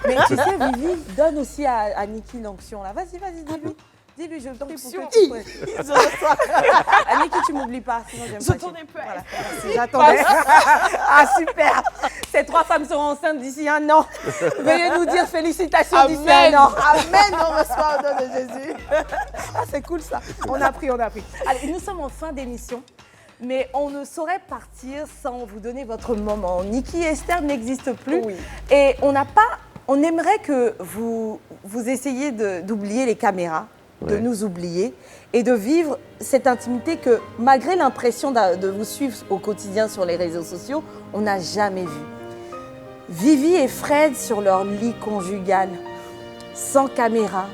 Mais tu sais, Vivi, donne aussi à Niki l'onction là. Vas-y, dis-lui. Dis-lui, je t'en prie pour que tu prennes. Niki, tu m'oublies pas, sinon j'aime pas. J'attendais pas. Voilà, merci, j'attendais. Ah, super. Ces 3 femmes seront enceintes d'ici 1 an. Veuillez nous dire félicitations d'ici 1 an. Amen, on reçoit au nom de Jésus. Ah, c'est cool ça. On a appris. Allez, nous sommes en fin d'émission. Mais on ne saurait partir sans vous donner votre moment. Niki et Esther n'existent plus. Oui. Et on aimerait que vous essayiez d'oublier les caméras, de Ouais. nous oublier et de vivre cette intimité que, malgré l'impression de vous suivre au quotidien sur les réseaux sociaux, on n'a jamais vu. Vivi et Fred sur leur lit conjugal, sans caméra,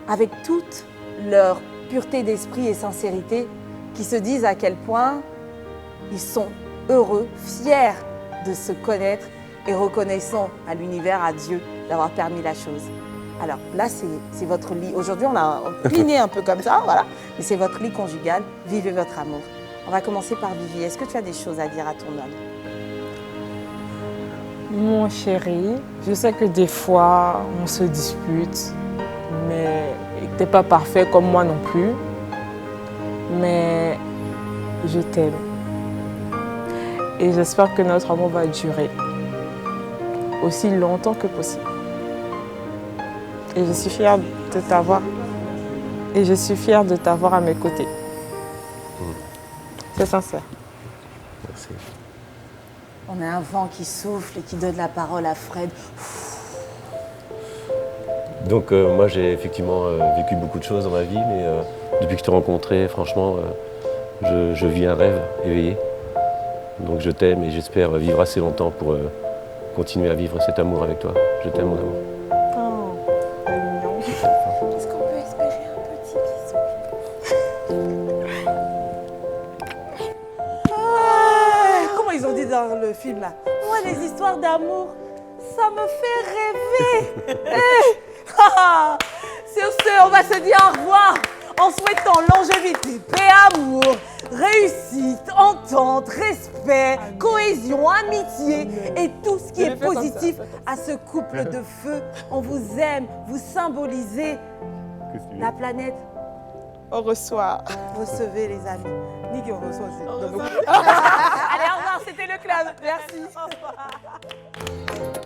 avec toute leur pureté d'esprit et sincérité, qui se disent à quel point ils sont heureux, fiers de se connaître et reconnaissant à l'univers, à Dieu, d'avoir permis la chose. Alors là, c'est votre lit. Aujourd'hui, on a pliné un peu comme ça, voilà. Mais c'est votre lit conjugal. Vivez votre amour. On va commencer par Vivi. Est-ce que tu as des choses à dire à ton homme? Mon chéri, je sais que des fois, on se dispute, mais tu n'es pas parfait comme moi non plus. Mais je t'aime. Et j'espère que notre amour va durer aussi longtemps que possible. Et je suis fière de t'avoir. Et je suis fière de t'avoir à mes côtés. C'est sincère. Merci. On a un vent qui souffle et qui donne la parole à Fred. Donc moi, j'ai effectivement vécu beaucoup de choses dans ma vie, mais depuis que je t'ai rencontré, franchement, je vis un rêve éveillé. Donc je t'aime et j'espère vivre assez longtemps pour continuer à vivre cet amour avec toi. Je t'aime, mon amour. Est-ce qu'on peut espérer un petit bisou? Comment ils ont dit dans le film là? Moi, les histoires d'amour, ça me fait rêver. Sur ce, on va se dire au revoir en souhaitant longévité, paix, amour, réussite, entente, respect, cohésion, amitié et tout ce qui est positif à ce couple de feu. On vous aime, vous symbolisez la planète. Au revoir. Recevez les amis. Niki, on reçoit aussi. Allez, au revoir, c'était le club. Merci. Au revoir.